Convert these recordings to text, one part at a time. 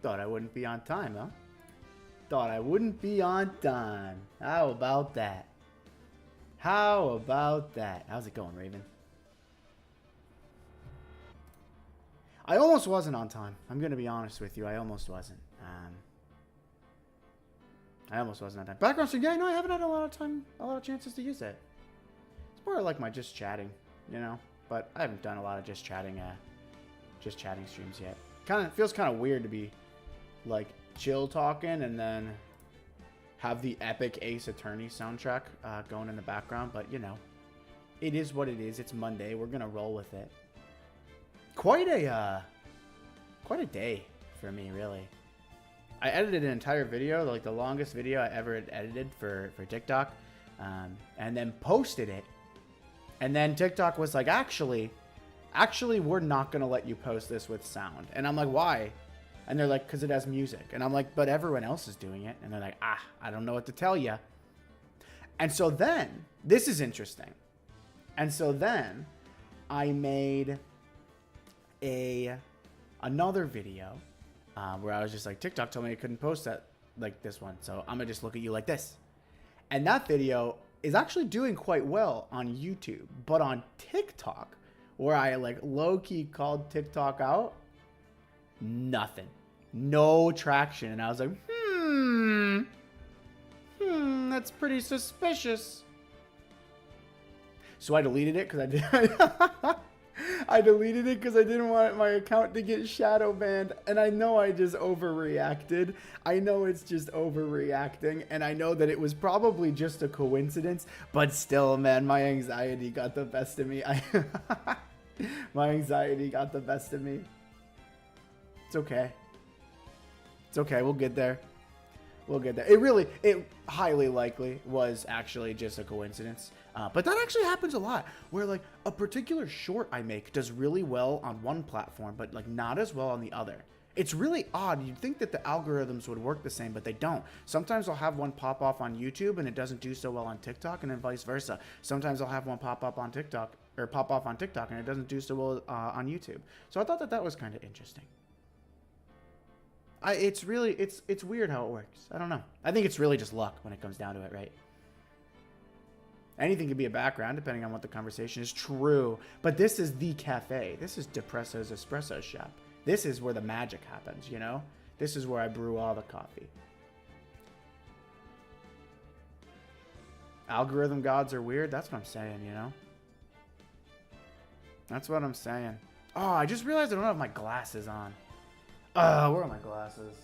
Thought I wouldn't be on time, huh? Thought I wouldn't be on time. How about that? How about that? How's it going, Raven? I almost wasn't on time. I'm going to be honest with you. I almost wasn't. I almost wasn't on time. Background stream, yeah, no, I haven't had a lot of time, a lot of chances to use it. It's more like my just chatting, you know? But I haven't done a lot of just chatting streams yet. Feels kind of weird to be, like, chill talking and then have the epic Ace Attorney soundtrack going in the background. But, you know, it is what it is. It's Monday. We're going to roll with it. Quite a day for me, really. I edited an entire video, like the longest video I ever had edited for TikTok, and then posted it. And then TikTok was like, actually, we're not going to let you post this with sound. And I'm like, why? And they're like, because it has music. And I'm like, but everyone else is doing it. And they're like, I don't know what to tell you. And so then, this is interesting. And so then, I made another video where I was just like, TikTok told me I couldn't post that like this one, so I'm gonna just look at you like this. And that video is actually doing quite well on YouTube, but on TikTok, where I like low-key called TikTok out, nothing, no traction. And I was like, that's pretty suspicious. So I deleted it because I did. I deleted it because I didn't want my account to get shadow banned. And I know I just overreacted. I know it's just overreacting. And I know that it was probably just a coincidence. But still, man, my anxiety got the best of me. My anxiety got the best of me. It's okay. It's okay. We'll get there. We'll get there. It highly likely was actually just a coincidence. But that actually happens a lot, where like a particular short I make does really well on one platform, but like not as well on the other. It's really odd. You'd think that the algorithms would work the same, but they don't. Sometimes I'll have one pop off on YouTube and it doesn't do so well on TikTok, and then vice versa. Sometimes I'll have one pop up on TikTok or pop off on TikTok and it doesn't do so well on YouTube. So I thought that was kind of interesting. It's weird how it works. I don't know. I think it's really just luck when it comes down to it, right? Anything could be a background depending on what the conversation is. True. But this is the cafe. This is Depresso's Espresso shop. This is where the magic happens, you know? This is where I brew all the coffee. Algorithm gods are weird. That's what I'm saying, you know? That's what I'm saying. Oh, I just realized I don't have my glasses on. Where are my glasses?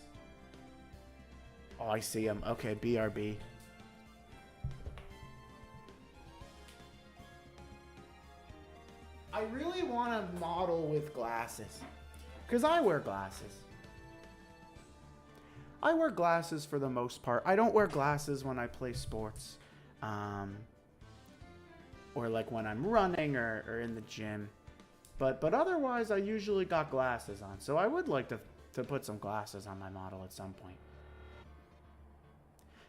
Oh, I see them. Okay, BRB. I really want to model with glasses. Because I wear glasses. I wear glasses for the most part. I don't wear glasses when I play sports. Or like when I'm running or in the gym. But otherwise, I usually got glasses on. So I would like to put some glasses on my model at some point.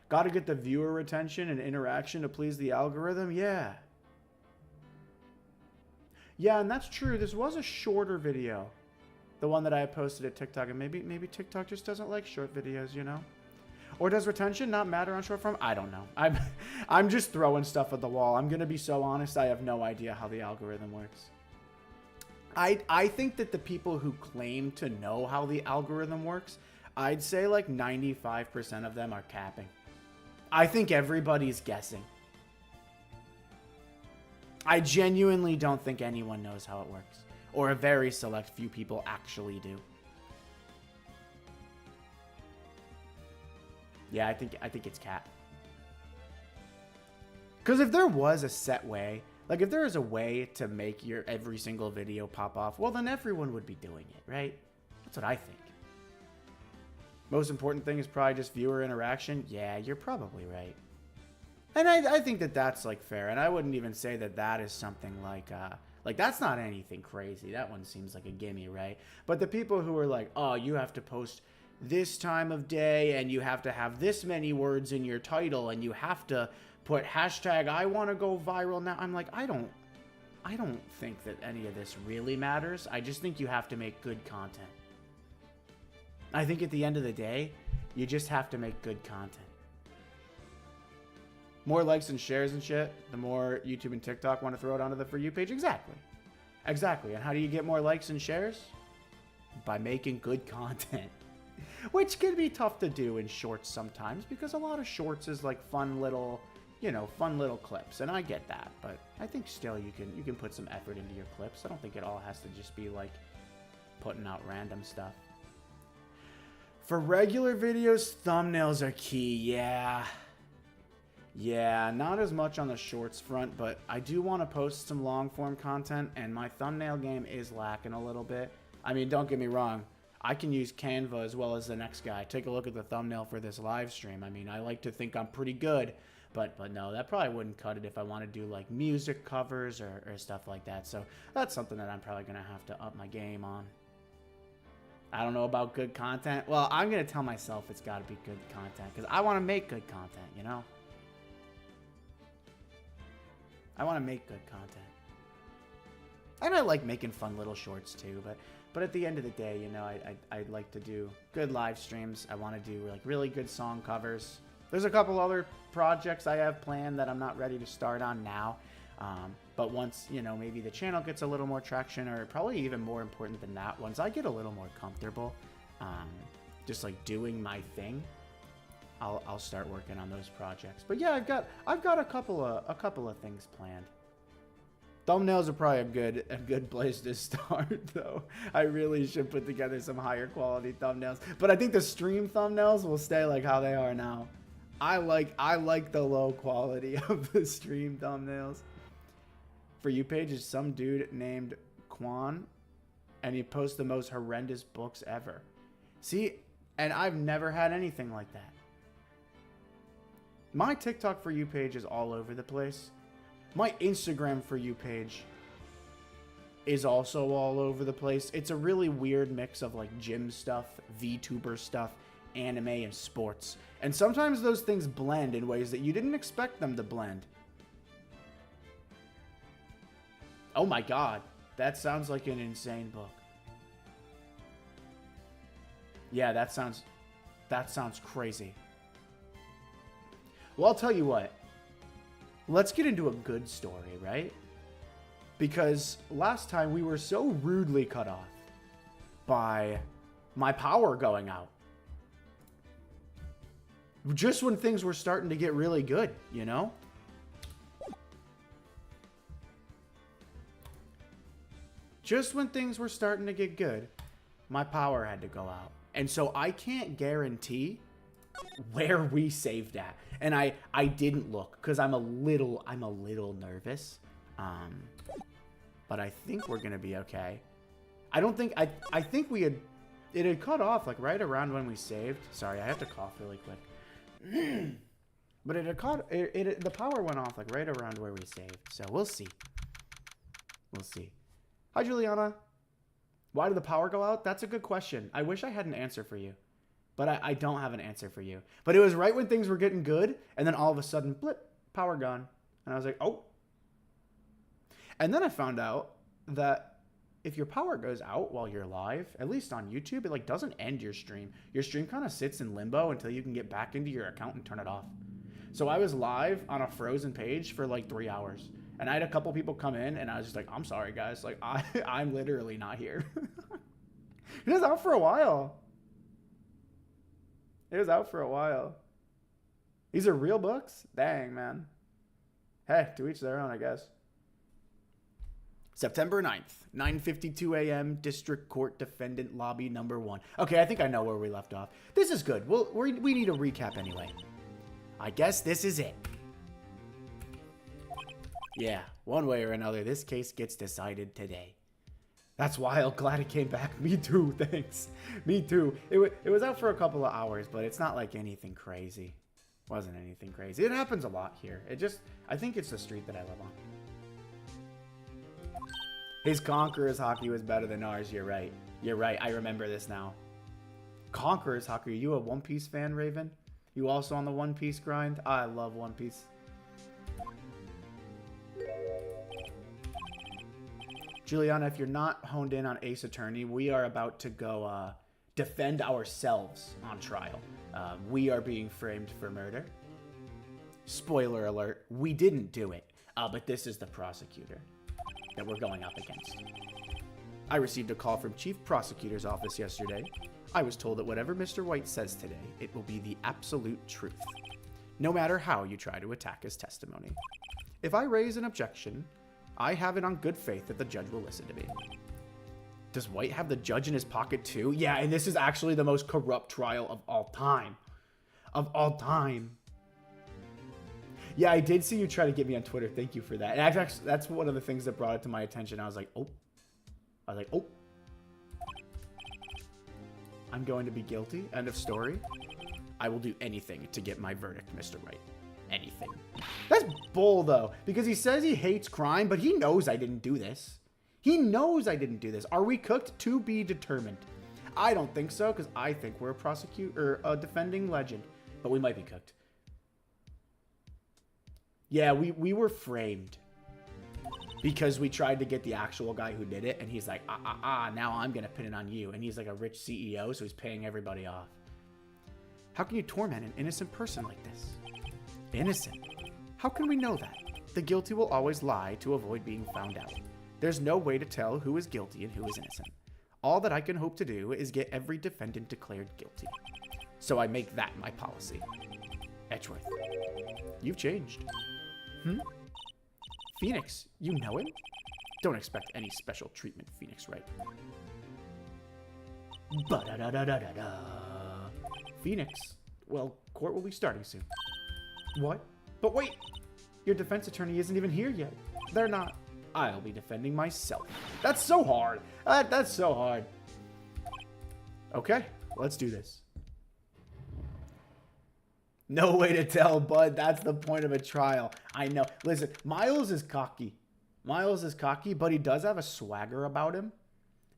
Got to get the viewer retention and interaction to please the algorithm? Yeah. Yeah, and that's true. This was a shorter video. The one that I posted at TikTok. And maybe TikTok just doesn't like short videos, you know? Or does retention not matter on short form? I don't know. I'm just throwing stuff at the wall. I'm going to be so honest. I have no idea how the algorithm works. I think that the people who claim to know how the algorithm works, I'd say like 95% of them are capping. I think everybody's guessing. I genuinely don't think anyone knows how it works. Or a very select few people actually do. Yeah, I think it's cap. Because if there was a set way, like if there is a way to make your every single video pop off, well then everyone would be doing it, right? That's what I think. Most important thing is probably just viewer interaction. Yeah, you're probably right. And I think that that's like fair. And I wouldn't even say that that is something like that's not anything crazy. That one seems like a gimme, right? But the people who are like, oh, you have to post this time of day and you have to have this many words in your title and you have to put hashtag I want to go viral now. I'm like, I don't think that any of this really matters. I just think you have to make good content. I think at the end of the day, you just have to make good content. More likes and shares and shit, the more YouTube and TikTok want to throw it onto the For You page. Exactly. Exactly. And how do you get more likes and shares? By making good content. Which can be tough to do in shorts sometimes, because a lot of shorts is like fun little, you know, fun little clips. And I get that, but I think still you can put some effort into your clips. I don't think it all has to just be like putting out random stuff. For regular videos, thumbnails are key. Yeah, not as much on the shorts front, but I do want to post some long form content, and my thumbnail game is lacking a little bit. I mean, don't get me wrong. I can use Canva as well as the next guy. Take a look at the thumbnail for this live stream. I mean, I like to think I'm pretty good, but no, that probably wouldn't cut it if I want to do like music covers or stuff like that. So that's something that I'm probably going to have to up my game on. I don't know about good content. Well, I'm going to tell myself it's got to be good content because I want to make good content, you know? I want to make good content. And I like making fun little shorts too, but at the end of the day, you know, I'd like to do good live streams. I want to do like really good song covers. There's a couple other projects I have planned that I'm not ready to start on now. But once, you know, maybe the channel gets a little more traction, or probably even more important than that, once I get a little more comfortable, just like doing my thing, I'll start working on those projects. But yeah, I've got a couple of things planned. Thumbnails are probably a good place to start, though. I really should put together some higher quality thumbnails. But I think the stream thumbnails will stay like how they are now. I like the low quality of the stream thumbnails. For You page is some dude named Quan, and he posts the most horrendous books ever. See, and I've never had anything like that. My TikTok For You page is all over the place. My Instagram For You page is also all over the place. It's a really weird mix of like gym stuff, VTuber stuff, anime, and sports. And sometimes those things blend in ways that you didn't expect them to blend. Oh my god, that sounds like an insane book. Yeah, that sounds crazy. Well, I'll tell you what. Let's get into a good story, right? Because last time we were so rudely cut off by my power going out. Just when things were starting to get really good, you know? Just when things were starting to get good, my power had to go out. And so I can't guarantee where we saved at. And I didn't look because I'm a little nervous. But I think we're gonna be okay. I think it had cut off like right around when we saved. Sorry, I have to cough really quick. But the power went off like right around where we saved. So we'll see. We'll see. Hi Juliana. Why did the power go out? That's a good question. I wish I had an answer for you. But I don't have an answer for you. But it was right when things were getting good, and then all of a sudden, blip, power gone. And I was like, oh. And then I found out that if your power goes out while you're live, at least on YouTube, it like doesn't end your stream. Your stream kind of sits in limbo until you can get back into your account and turn it off. So I was live on a frozen page for like 3 hours. And I had a couple people come in, and I was just like, I'm sorry, guys. Like, I'm literally not here. It was out for a while. It was out for a while. These are real books? Dang, man. Hey, to each their own, I guess. September 9th, 9:52 a.m., District Court Defendant Lobby number 1. Okay, I think I know where we left off. This is good. We need a recap anyway. I guess this is it. Yeah, one way or another, this case gets decided today. That's wild. Glad it came back. Me too. Thanks. Me too. It was out for a couple of hours, but it's not like anything crazy. Wasn't anything crazy. It happens a lot here. I think it's the street that I live on. His Conqueror's hockey was better than ours. You're right. You're right. I remember this now. Conqueror's hockey. Are you a One Piece fan, Raven? You also on the One Piece grind? I love One Piece. Juliana, if you're not honed in on Ace Attorney, we are about to go defend ourselves on trial. We are being framed for murder. Spoiler alert, we didn't do it, but this is the prosecutor that we're going up against. I received a call from Chief Prosecutor's office yesterday. I was told that whatever Mr. White says today, it will be the absolute truth, no matter how you try to attack his testimony. If I raise an objection, I have it on good faith that the judge will listen to me. Does White have the judge in his pocket too? Yeah, and this is actually the most corrupt trial of all time. Of all time. Yeah, I did see you try to get me on Twitter. Thank you for that. And that's one of the things that brought it to my attention. I was like, oh. I'm going to be guilty. End of story. I will do anything to get my verdict, Mr. White. Anything. That's bull, though, because he says he hates crime, but he knows I didn't do this. He knows I didn't do this. Are we cooked? To be determined. I don't think so, because I think we're a defending legend, but we might be cooked. Yeah, we were framed because we tried to get the actual guy who did it, and he's like, now I'm going to pin it on you. And he's like a rich CEO, so he's paying everybody off. How can you torment an innocent person like this? Innocent? How can we know that? The guilty will always lie to avoid being found out. There's no way to tell who is guilty and who is innocent. All that I can hope to do is get every defendant declared guilty. So I make that my policy. Edgeworth, you've changed. Phoenix, you know him? Don't expect any special treatment, Phoenix, right? Ba-da-da-da-da-da-da. Phoenix, well, court will be starting soon. What? But wait, your defense attorney isn't even here yet. They're not. I'll be defending myself. That's so hard. That's so hard. Okay, let's do this. No way to tell, bud. That's the point of a trial. I know. Listen, Miles is cocky. Miles is cocky, but he does have a swagger about him.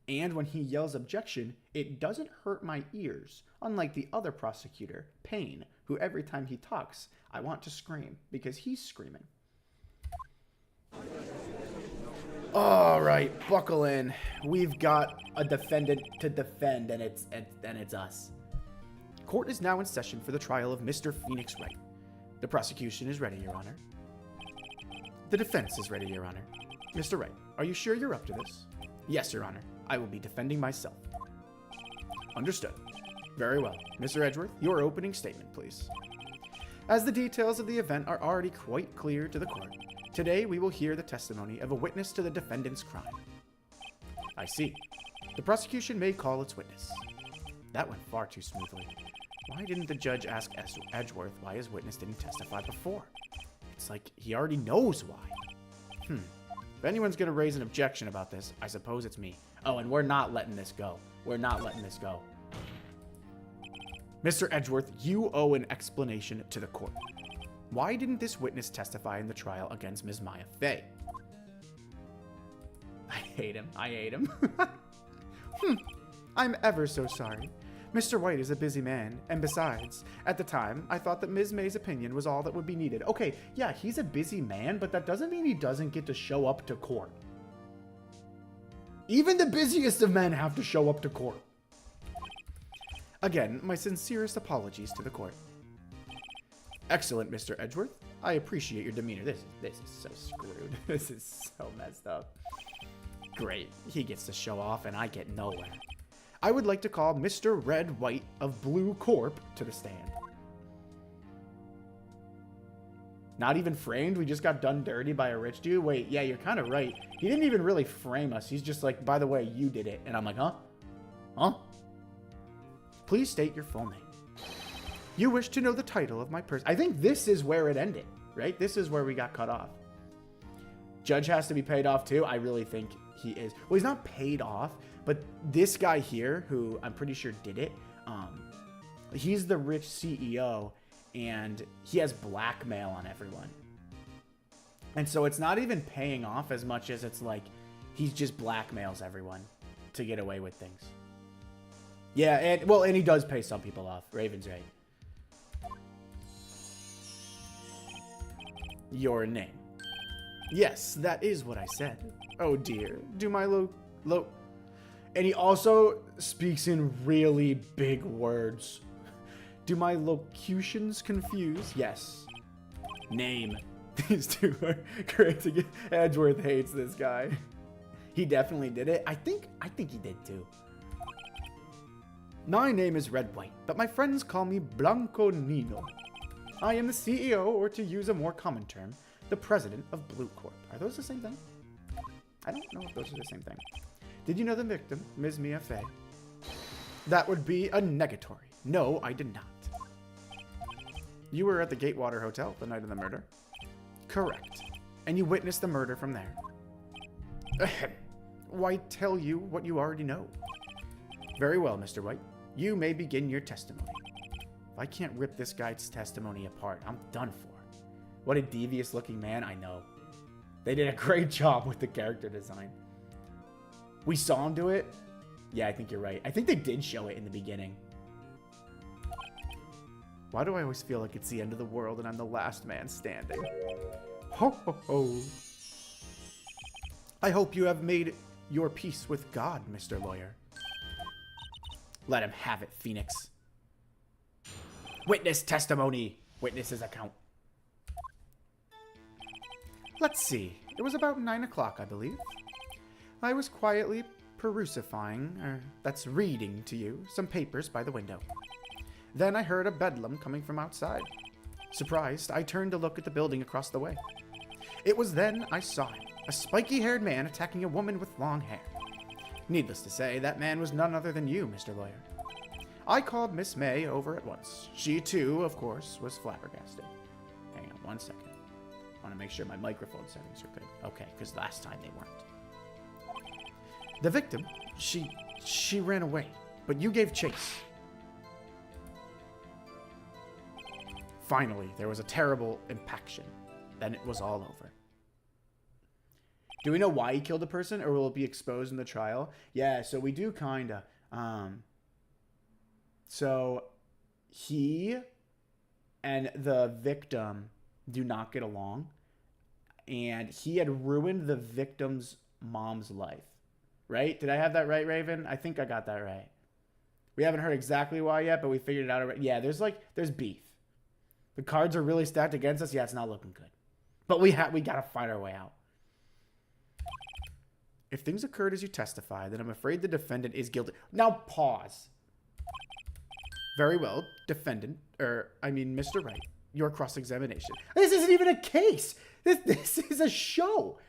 And when he yells objection, it doesn't hurt my ears. Unlike the other prosecutor, Payne, who every time he talks, I want to scream because he's screaming. All right, buckle in. We've got a defendant to defend, and it's us. Court is now in session for the trial of Mr. Phoenix Wright. The prosecution is ready, Your Honor. The defense is ready, Your Honor. Mr. Wright, are you sure you're up to this? Yes, Your Honor. I will be defending myself. Understood. Very well. Mr. Edgeworth, your opening statement, please. As the details of the event are already quite clear to the court, today we will hear the testimony of a witness to the defendant's crime. I see. The prosecution may call its witness. That went far too smoothly. Why didn't the judge ask Edgeworth why his witness didn't testify before? It's like he already knows why. If anyone's going to raise an objection about this, I suppose it's me. Oh, and we're not letting this go. We're not letting this go. Mr. Edgeworth, you owe an explanation to the court. Why didn't this witness testify in the trial against Ms. Maya Fey? I hate him. I hate him. I'm ever so sorry. Mr. White is a busy man, and besides, at the time, I thought that Ms. May's opinion was all that would be needed. Okay, yeah, he's a busy man, but that doesn't mean he doesn't get to show up to court. Even the busiest of men have to show up to court. Again, my sincerest apologies to the court. Excellent, Mr. Edgeworth. I appreciate your demeanor. This is so screwed. This is so messed up. Great. He gets to show off, and I get nowhere. I would like to call Mr. Red White of Blue Corp to the stand. Not even framed? We just got done dirty by a rich dude? Wait, yeah, you're kind of right. He didn't even really frame us. He's just like, by the way, you did it. And I'm like, huh? Huh? Please state your full name. You wish to know the title of my person. I think this is where it ended, right? This is where we got cut off. Judge has to be paid off too. I really think he is. Well, he's not paid off, but this guy here, who I'm pretty sure did it, he's the rich CEO, and he has blackmail on everyone. And so it's not even paying off as much as it's like he just blackmails everyone to get away with things. Yeah, and he does pay some people off. Raven's right. Your name. Yes, that is what I said. Oh dear. Do my And he also speaks in really big words. Do my locutions confuse? Yes. Name. These two are crazy. Edgeworth hates this guy. He definitely did it. I think he did too. My name is Red White, but my friends call me Blanco Nino. I am the CEO, or to use a more common term, the president of Blue Corp. Are those the same thing? I don't know if those are the same thing. Did you know the victim, Ms. Mia Fey? That would be a negatory. No, I did not. You were at the Gatewater Hotel the night of the murder? Correct. And you witnessed the murder from there? Why tell you what you already know? Very well, Mr. White. You may begin your testimony. If I can't rip this guy's testimony apart, I'm done for. What a devious looking man, I know. They did a great job with the character design. We saw him do it? Yeah, I think you're right. I think they did show it in the beginning. Why do I always feel like it's the end of the world and I'm the last man standing? Ho ho ho. I hope you have made your peace with God, Mr. Lawyer. Let him have it, Phoenix. Witness testimony. Witness's account. Let's see. It was about 9 o'clock, I believe. I was quietly that's reading to you, some papers by the window. Then I heard a bedlam coming from outside. Surprised, I turned to look at the building across the way. It was then I saw him, a spiky-haired man attacking a woman with long hair. Needless to say, that man was none other than you, Mr. Lawyer. I called Miss May over at once. She, too, of course, was flabbergasted. Hang on 1 second. I want to make sure my microphone settings are good. Okay, because last time they weren't. The victim, she ran away, but you gave chase. Finally, there was a terrible impaction. Then it was all over. Do we know why he killed a person, or will it be exposed in the trial? Yeah, so we do kinda. So he and the victim do not get along, and he had ruined the victim's mom's life. Right? Did I have that right, Raven? I think I got that right. We haven't heard exactly why yet, but we figured it out already. Yeah, there's beef. The cards are really stacked against us. Yeah, it's not looking good. But we gotta find our way out. If things occurred as you testify, then I'm afraid the defendant is guilty. Now pause. Very well, defendant, Mr. Wright, your cross-examination. This isn't even a case. This is a show.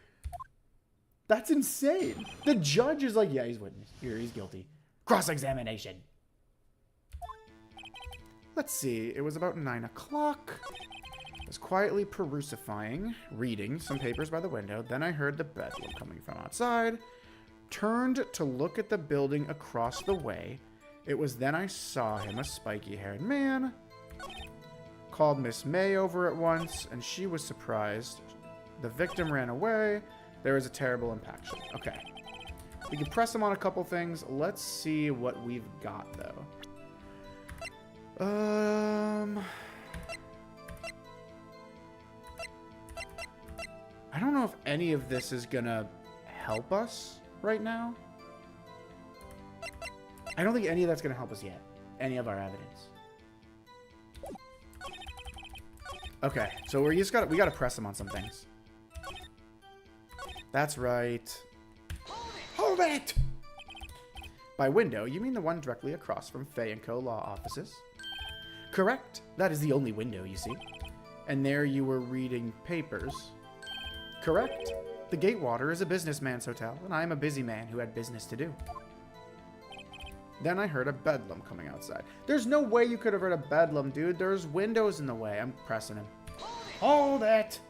That's insane. The judge is like, yeah, he's witness. Here, he's guilty. Cross-examination. Let's see. It was about 9 o'clock. I was quietly reading some papers by the window. Then I heard the bedlam coming from outside. Turned to look at the building across the way. It was then I saw him, a spiky-haired man. Called Miss May over at once, and she was surprised. The victim ran away. There was a terrible impaction. Okay. We can press him on a couple things. Let's see what we've got, though. I don't know if any of this is gonna help us right now. I don't think any of that's gonna help us yet. Any of our evidence. Okay, so we gotta press him on some things. That's right. Hold it! By window, you mean the one directly across from Fay & Co. law offices? Correct. That is the only window, you see. And there you were reading papers. Correct. The Gatewater is a businessman's hotel, and I am a busy man who had business to do. Then I heard a bedlam coming outside. There's no way you could have heard a bedlam, dude. There's windows in the way. I'm pressing him. Hold it!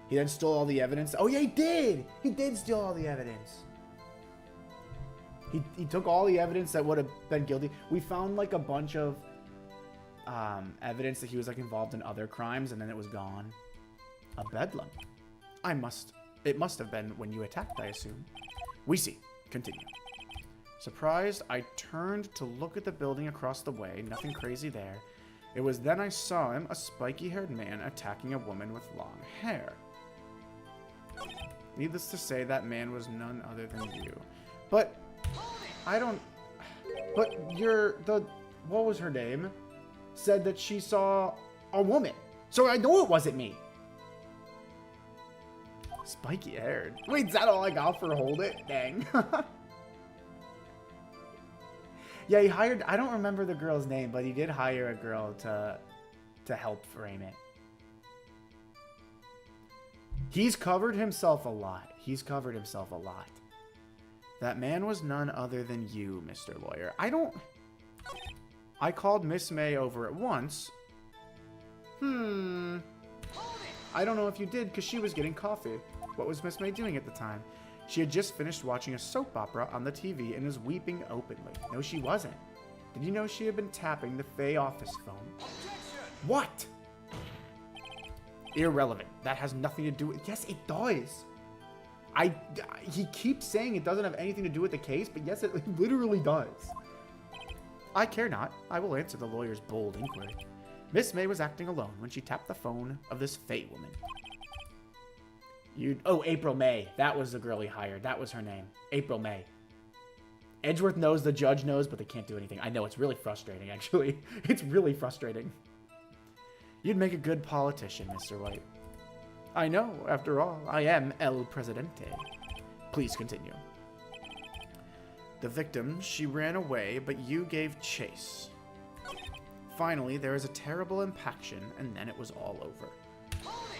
He then stole all the evidence. Oh, yeah, he did! He did steal all the evidence. He took all the evidence that would have been guilty. We found, like, a bunch of evidence that he was, like, involved in other crimes, and then it was gone. A bedlam. It must have been when you attacked, I assume. We see. Continue. Surprised, I turned to look at the building across the way. Nothing crazy there. It was then I saw him, a spiky-haired man, attacking a woman with long hair. Needless to say, that man was none other than you. But I don't... But what was her name? Said that she saw a woman. So I know it wasn't me. Spiky haired. Wait, is that all I got for hold it? Dang. Yeah, he hired... I don't remember the girl's name, but he did hire a girl to help frame it. He's covered himself a lot. He's covered himself a lot. That man was none other than you, Mr. Lawyer. I called Miss May over at once. I don't know if you did, because she was getting coffee. What was Miss May doing at the time? She had just finished watching a soap opera on the TV and was weeping openly. No, she wasn't. Did you know she had been tapping the Faye office phone? Objection! What? Irrelevant. That has nothing to do with... Yes, it does. He keeps saying it doesn't have anything to do with the case, but yes, it literally does. I care not. I will answer the lawyer's bold inquiry. Miss May was acting alone when she tapped the phone of this Faye woman. Oh, April May. That was the girl he hired. That was her name. April May. Edgeworth knows, the judge knows, but they can't do anything. I know, it's really frustrating, actually. It's really frustrating. You'd make a good politician, Mr. White. I know, after all, I am El Presidente. Please continue. The victim, she ran away, but you gave chase. Finally, there was a terrible impaction, and then it was all over.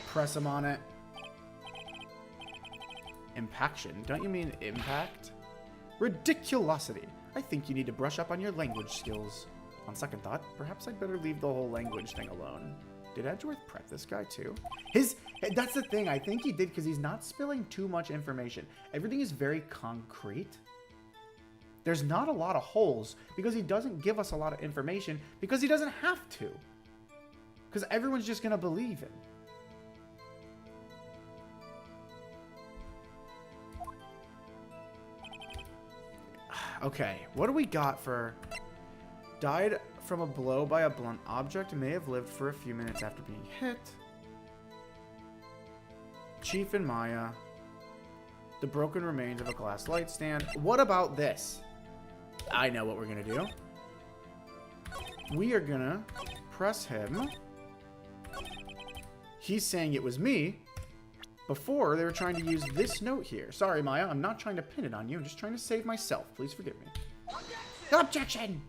Press him on it. Impaction? Don't you mean impact? Ridiculosity! I think you need to brush up on your language skills. On second thought, perhaps I'd better leave the whole language thing alone. Did Edgeworth prep this guy too? That's the thing, I think he did because he's not spilling too much information. Everything is very concrete. There's not a lot of holes because he doesn't give us a lot of information because he doesn't have to. Because everyone's just going to believe him. Okay, what do we got for... Died from a blow by a blunt object, may have lived for a few minutes after being hit. Chief and Maya. The broken remains of a glass light stand. What about this? I know what we're going to do. We are going to press him. He's saying it was me. Before, they were trying to use this note here. Sorry, Maya, I'm not trying to pin it on you. I'm just trying to save myself. Please forgive me. Objection!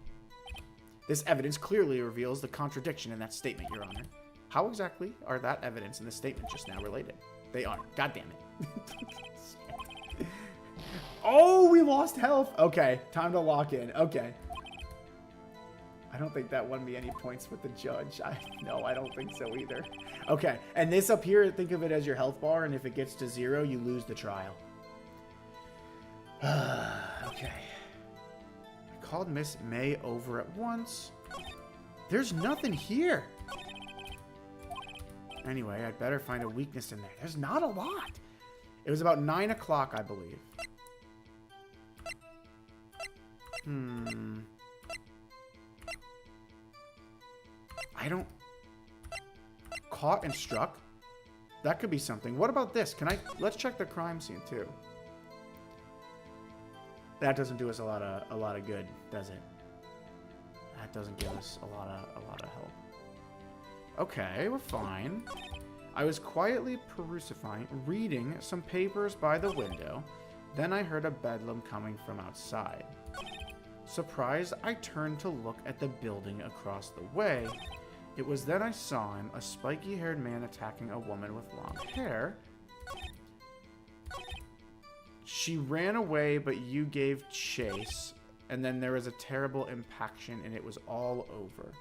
This evidence clearly reveals the contradiction in that statement, Your Honor. How exactly are that evidence and the statement just now related? They aren't. God damn it. Oh, we lost health. Okay, time to lock in. Okay. I don't think that won me any points with the judge. No, I don't think so either. Okay, and this up here, think of it as your health bar, and if it gets to 0, you lose the trial. Okay. I called Miss May over at once. There's nothing here. Anyway, I'd better find a weakness in there. There's not a lot. It was about 9 o'clock, I believe. I don't... Caught and struck? That could be something. What about this? Let's check the crime scene, too. That doesn't do us a lot of good, does it? That doesn't give us a lot of help. Okay, we're fine. I was quietly reading some papers by the window. Then I heard a bedlam coming from outside. Surprised, I turned to look at the building across the way. It was then I saw him, a spiky-haired man attacking a woman with long hair. She ran away, but you gave chase. And then there was a terrible impaction, and it was all over.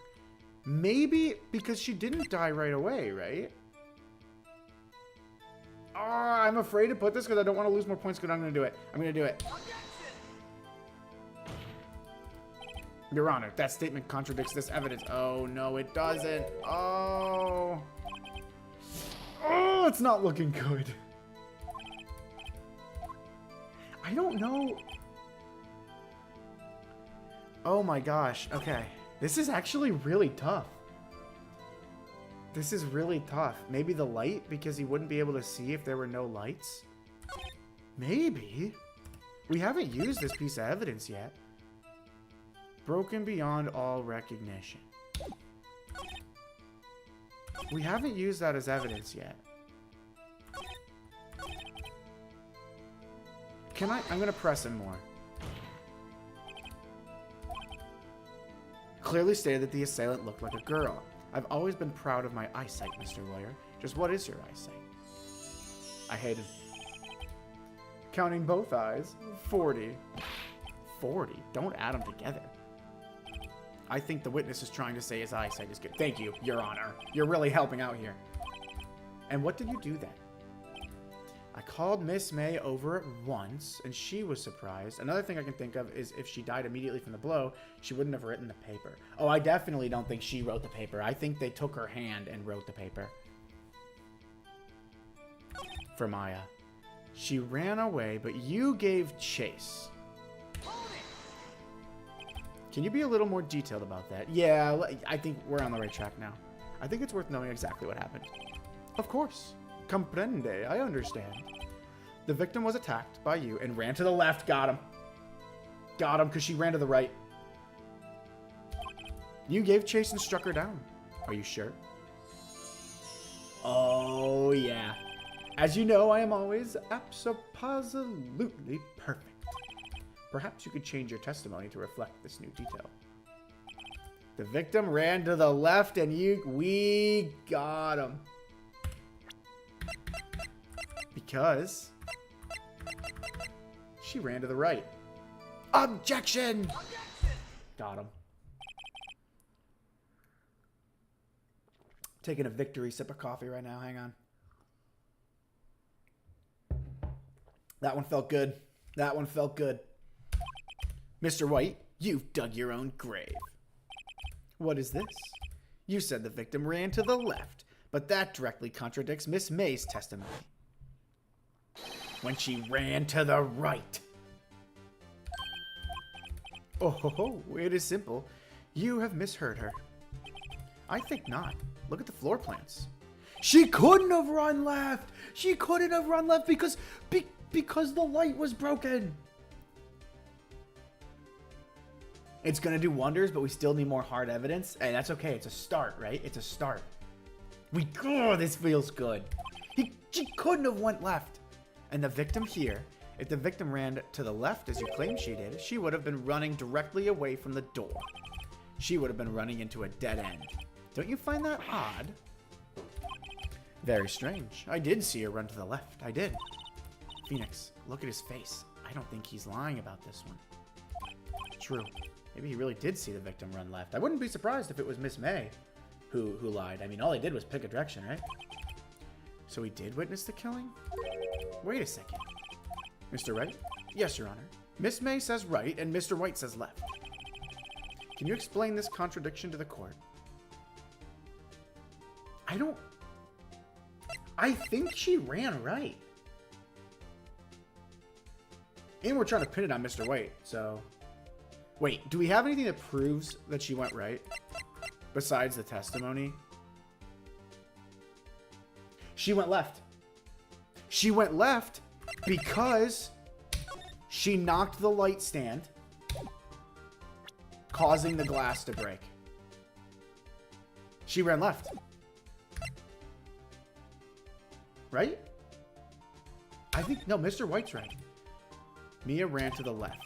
Maybe because she didn't die right away, right? Oh, I'm afraid to put this because I don't want to lose more points, but I'm going to do it. I'm going to do it. Your Honor, that statement contradicts this evidence. Oh, no, it doesn't. Oh. Oh, it's not looking good. I don't know. Oh, my gosh. Okay. This is actually really tough. This is really tough. Maybe the light, because he wouldn't be able to see if there were no lights? Maybe. We haven't used this piece of evidence yet. Broken beyond all recognition. We haven't used that as evidence yet. Can I? I'm going to press him more. Clearly stated that the assailant looked like a girl. I've always been proud of my eyesight, Mr. Lawyer. Just what is your eyesight? I hate him. Counting both eyes, 40. 40? Don't add them together. I think the witness is trying to say his eyesight is good. Thank you, Your Honor. You're really helping out here. And what did you do then? I called Miss May over at once, and she was surprised. Another thing I can think of is if she died immediately from the blow, she wouldn't have written the paper. Oh, I definitely don't think she wrote the paper. I think they took her hand and wrote the paper. For Maya. She ran away, but you gave chase. Can you be a little more detailed about that? Yeah, I think we're on the right track now. I think it's worth knowing exactly what happened. Of course. Comprende. I understand. The victim was attacked by you and ran to the left. Got him. Got him because she ran to the right. You gave chase and struck her down. Are you sure? Oh, yeah. As you know, I am always absolutely perfect. Perhaps you could change your testimony to reflect this new detail. The victim ran to the left and we got him. Because she ran to the right. Objection! Got him. Taking a victory sip of coffee right now. Hang on. That one felt good. That one felt good. Mr. White, you've dug your own grave. What is this? You said the victim ran to the left, but that directly contradicts Miss May's testimony. When she ran to the right. Oh, it is simple. You have misheard her. I think not. Look at the floor plans. She couldn't have run left. She couldn't have run left because the light was broken. It's going to do wonders, but we still need more hard evidence. Hey, that's okay. It's a start, right? It's a start. Oh, this feels good. She couldn't have went left. And the victim here, if the victim ran to the left as you claim she did, she would have been running directly away from the door. She would have been running into a dead end. Don't you find that odd? Very strange. I did see her run to the left. I did. Phoenix, look at his face. I don't think he's lying about this one. True. Maybe he really did see the victim run left. I wouldn't be surprised if it was Miss May who lied. I mean, all he did was pick a direction, right? So he did witness the killing? Wait a second. Mr. Wright? Yes, Your Honor. Miss May says right and Mr. White says left. Can you explain this contradiction to the court? I think she ran right. And we're trying to pin it on Mr. White, so... Wait, do we have anything that proves that she went right? Besides the testimony? She went left. She went left because she knocked the light stand, causing the glass to break. She ran left. Right? I think, no, Mr. White's right. Mia ran to the left.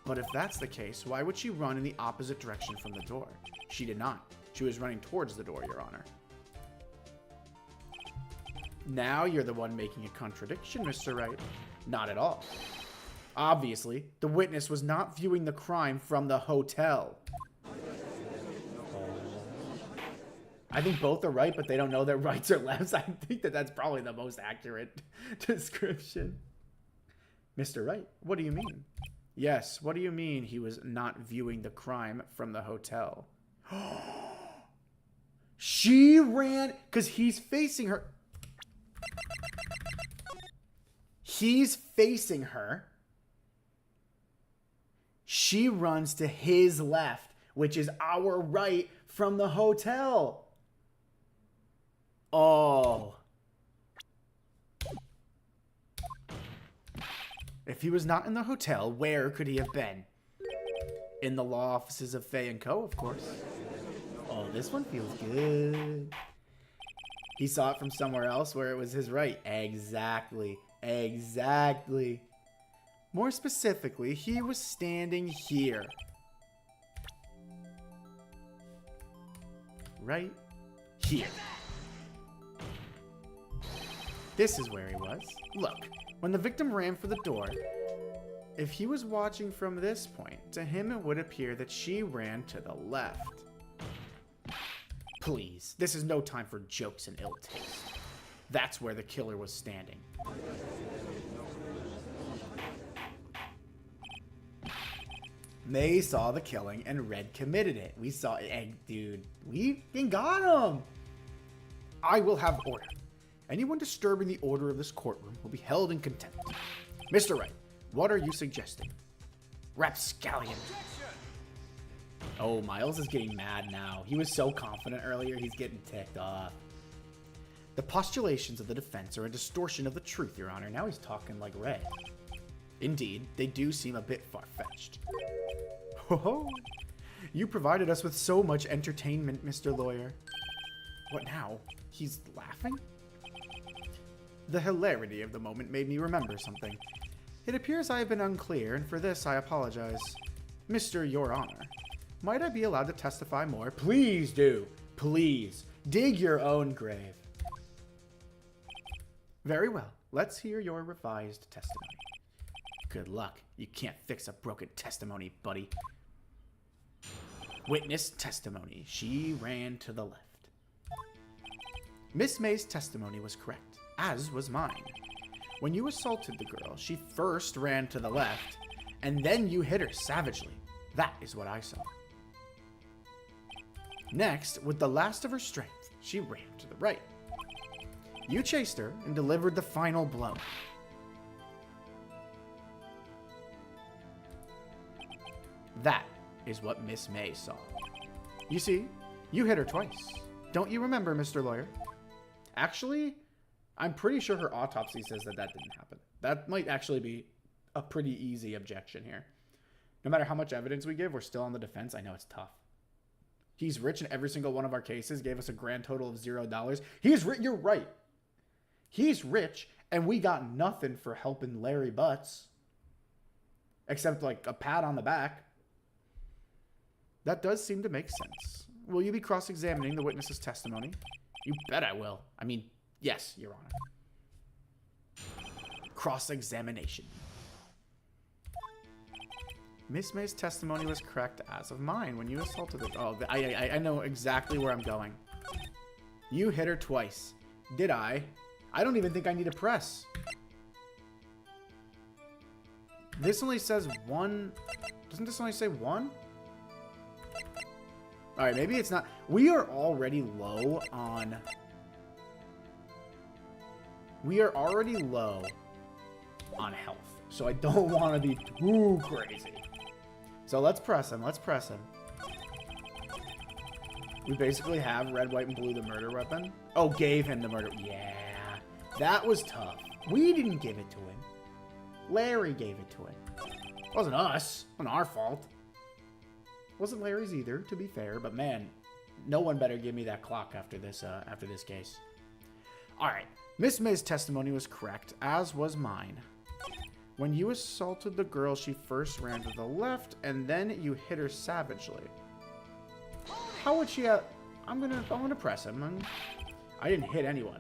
But if that's the case, why would she run in the opposite direction from the door? She did not. She was running towards the door, Your Honor. Now you're the one making a contradiction, Mr. Wright. Not at all. Obviously, the witness was not viewing the crime from the hotel. I think both are right, but they don't know their rights or lefts. I think that's probably the most accurate description. Mr. Wright, what do you mean? Yes, what do you mean he was not viewing the crime from the hotel? She ran, because he's facing her. He's facing her. She runs to his left, which is our right from the hotel. Oh. If he was not in the hotel, where could he have been? In the law offices of Fay & Co., of course. Oh, this one feels good. He saw it from somewhere else where it was his right. Exactly. Exactly. More specifically, he was standing here. Right here. This is where he was. Look, when the victim ran for the door, if he was watching from this point, to him it would appear that she ran to the left. Please, this is no time for jokes and ill taste. That's where the killer was standing. May saw the killing and Red committed it. We saw it. Dude, we got him. I will have order. Anyone disturbing the order of this courtroom will be held in contempt. Mr. Wright, what are you suggesting? Rapscallion. Oh, Miles is getting mad now. He was so confident earlier, he's getting ticked off. The postulations of the defense are a distortion of the truth, Your Honor. Now he's talking like Red. Indeed, they do seem a bit far-fetched. Ho-ho! You provided us with so much entertainment, Mr. Lawyer. What now? He's laughing? The hilarity of the moment made me remember something. It appears I have been unclear, and for this I apologize. Mr. Your Honor, might I be allowed to testify more? Please do. Please. Dig your own grave. Very well. Let's hear your revised testimony. Good luck. You can't fix a broken testimony, buddy. Witness testimony. She ran to the left. Miss May's testimony was correct, as was mine. When you assaulted the girl, she first ran to the left, and then you hit her savagely. That is what I saw. Next, with the last of her strength, she ran to the right. You chased her and delivered the final blow. That is what Miss May saw. You see, you hit her twice. Don't you remember, Mr. Lawyer? Actually, I'm pretty sure her autopsy says that didn't happen. That might actually be a pretty easy objection here. No matter how much evidence we give, we're still on the defense. I know it's tough. He's rich in every single one of our cases, gave us a grand total of $0. He's rich. You're right. He's rich, and we got nothing for helping Larry Butts. Except like a pat on the back. That does seem to make sense. Will you be cross-examining the witness's testimony? You bet I will. I mean, yes, Your Honor. Cross-examination. Miss May's testimony was correct as of mine when you assaulted her. Oh, I know exactly where I'm going. You hit her twice. Did I? I don't even think I need to press. This only says one. Doesn't this only say one? Alright, maybe it's not. We are already low on... We are already low on health. So I don't want to be too crazy. So let's press him. Let's press him. We basically have red, white, and blue, the murder weapon. Oh, gave him the murder. Yeah. That was tough. We didn't give it to him. Larry gave it to him. It wasn't us. It wasn't our fault. Wasn't Larry's either, to be fair. But man, no one better give me that clock after this case. All right. Miss May's testimony was correct, as was mine. When you assaulted the girl, she first ran to the left, and then you hit her savagely. How would she have... I'm gonna press him. I didn't hit anyone.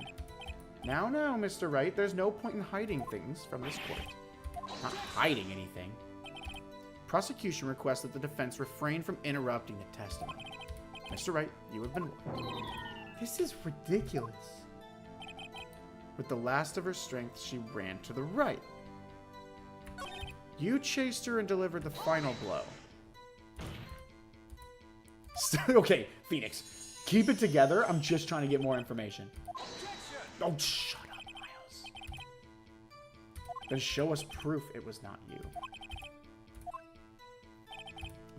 Now, Mr. Wright, there's no point in hiding things from this court. Not hiding anything. Prosecution requests that the defense refrain from interrupting the testimony. Mr. Wright, you have been warned. This is ridiculous. With the last of her strength, she ran to the right. You chased her and delivered the final blow. Okay, Phoenix, keep it together. I'm just trying to get more information. Oh, shut up, Miles. Then show us proof it was not you.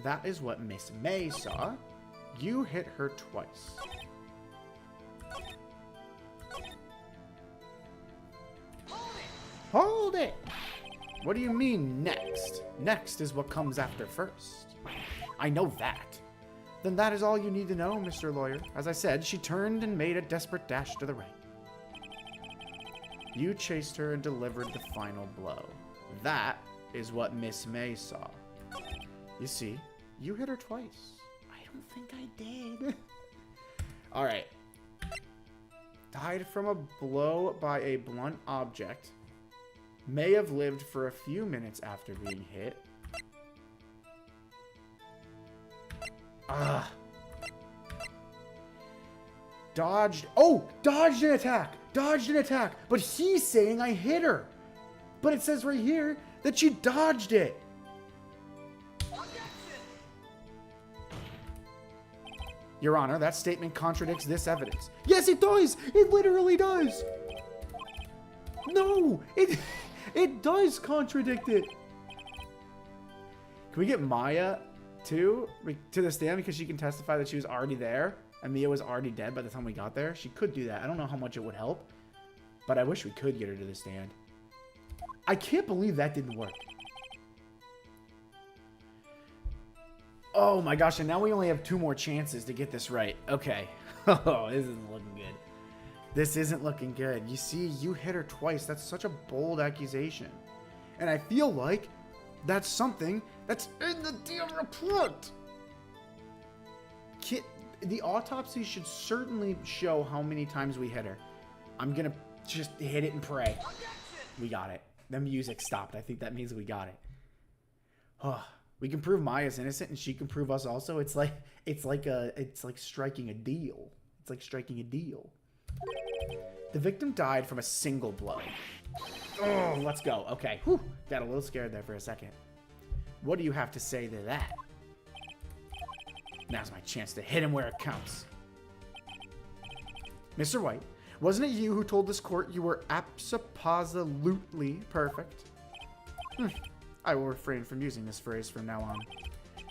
That is what Miss May saw. You hit her twice. Hold it! What do you mean, next? Next is what comes after first. I know that. Then that is all you need to know, Mr. Lawyer. As I said, she turned and made a desperate dash to the right. You chased her and delivered the final blow. That is what Miss May saw. You see, you hit her twice. I don't think I did. Alright. Died from a blow by a blunt object. May have lived for a few minutes after being hit. Dodged. Oh! Dodged an attack! Dodged an attack! But he's saying I hit her! But it says right here that she dodged it! Your Honor, that statement contradicts this evidence. Yes, it does! It literally does! No! It does contradict it! Can we get Maya, too, to the stand because she can testify that she was already there and Mia was already dead by the time we got there? She could do that. I don't know how much it would help, but I wish we could get her to the stand. I can't believe that didn't work. Oh my gosh, and now we only have 2 more chances to get this right. Okay. Oh, this isn't looking good. This isn't looking good. You see, you hit her twice. That's such a bold accusation. And I feel like that's something that's in the damn report. The autopsy should certainly show how many times we hit her. I'm gonna just hit it and pray. We got it. The music stopped. I think that means we got it. Oh. We can prove Maya's innocent, and she can prove us also. It's like striking a deal. It's like striking a deal. The victim died from a single blow. Oh, let's go. Okay. Whew. Got a little scared there for a second. What do you have to say to that? Now's my chance to hit him where it counts. Mr. White, wasn't it you who told this court you were abso-positively perfect? I will refrain from using this phrase from now on.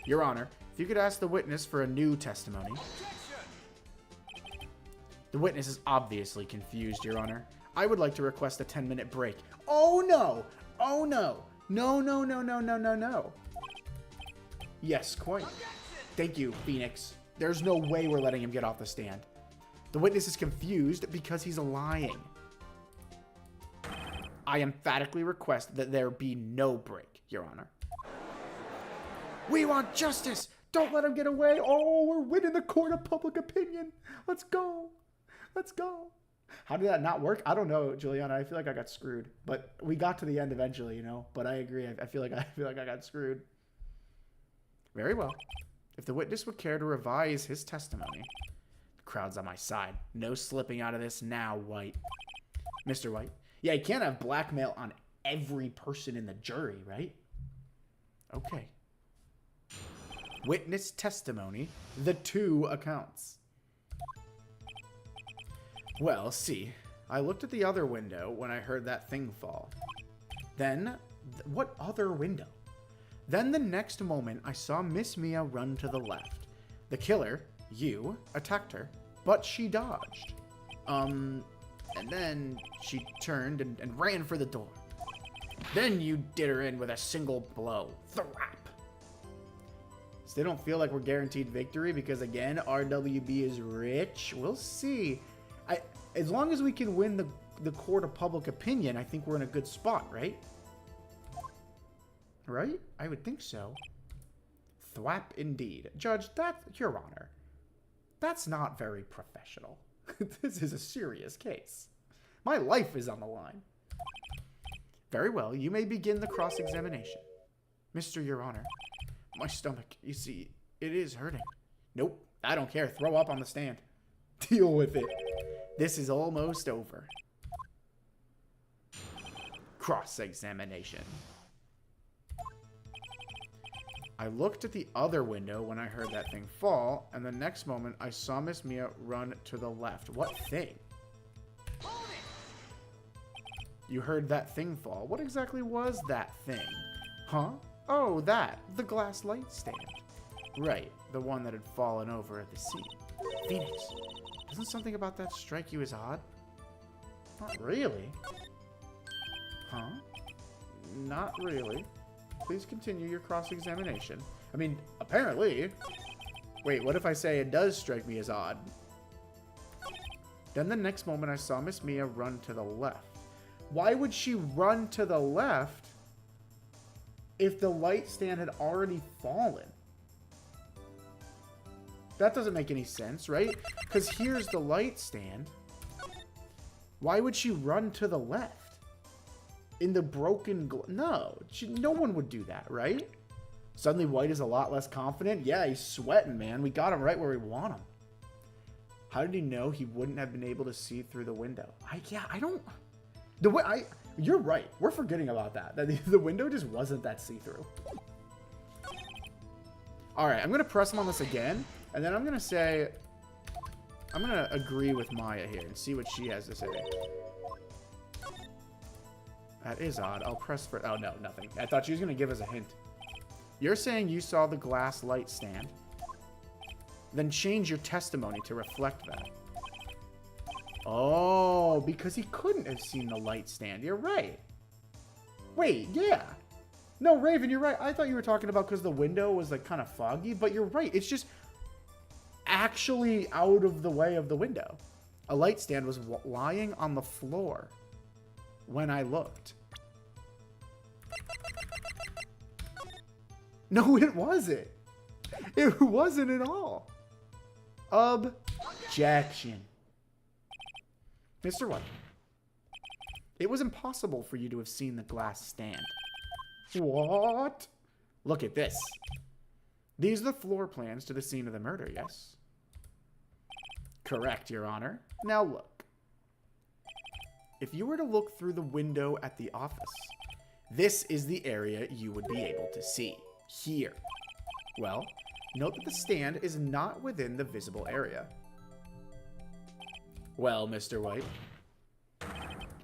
Your Honor, if you could ask the witness for a new testimony. The witness is obviously confused, Your Honor. I would like to request a 10-minute break. Oh no! Oh no! No, no, no, no, no, no, no. Yes, quite. Thank you, Phoenix. There's no way we're letting him get off the stand. The witness is confused because he's lying. I emphatically request that there be no break, Your Honor. We want justice! Don't let him get away! Oh, we're winning the court of public opinion! Let's go! Let's go! How did that not work? I don't know, Juliana. I feel like I got screwed. But we got to the end eventually, you know? But I agree. I feel like I got screwed. Very well. If the witness would care to revise his testimony, the crowd's on my side. No slipping out of this now, White. Mr. White. Yeah, you can't have blackmail on every person in the jury, right? Okay. Witness testimony, the 2 accounts. Well, see, I looked at the other window when I heard that thing fall. Then, what other window? Then the next moment, I saw Miss Mia run to the left. The killer, you, attacked her, but she dodged. And then she turned and ran for the door. Then you did her in with a single blow. Thrap. Still don't feel like we're guaranteed victory because, again, RWB is rich. We'll see. As long as we can win the court of public opinion, I think we're in a good spot, right? Right? I would think so. Thwap indeed. Judge, that's Your Honor. That's not very professional. This is a serious case. My life is on the line. Very well, you may begin the cross-examination. Mr. Your Honor, my stomach, you see, it is hurting. Nope, I don't care. Throw up on the stand. Deal with it. This is almost over. Cross-examination. I looked at the other window when I heard that thing fall, and the next moment I saw Miss Mia run to the left. What thing? You heard that thing fall. What exactly was that thing? Huh? Oh, that. The glass light stand. Right. The one that had fallen over at the scene. Phoenix, doesn't something about that strike you as odd? Not really. Huh? not really. Please continue your cross-examination. I mean, apparently. Wait, what if I say it does strike me as odd? Then the next moment I saw Miss Mia run to the left. Why would she run to the left if the light stand had already fallen? That doesn't make any sense, right? Because here's the light stand. Why would she run to the left? In the broken... No, no one would do that, right? Suddenly White is a lot less confident. Yeah, he's sweating, man. We got him right where we want him. How did he know he wouldn't have been able to see through the window? I don't... You're right. We're forgetting about that. The window just wasn't that see-through. Alright, I'm going to press him on this again. And then I'm going to say... I'm going to agree with Maya here and see what she has to say. That is odd. I'll press for... Oh, no, nothing. I thought she was going to give us a hint. You're saying you saw the glass light stand. Then change your testimony to reflect that. Oh, because he couldn't have seen the light stand. You're right. Wait, yeah. No, Raven, you're right. I thought you were talking about because the window was like kind of foggy, but you're right. It's just actually out of the way of the window. A light stand was lying on the floor when I looked. No, it wasn't. It wasn't at all. Objection. Mr. White, it was impossible for you to have seen the glass stand. What? Look at this. These are the floor plans to the scene of the murder, yes? Correct, Your Honor. Now look. If you were to look through the window at the office, this is the area you would be able to see. Here. Well, note that the stand is not within the visible area. Well, Mr. White,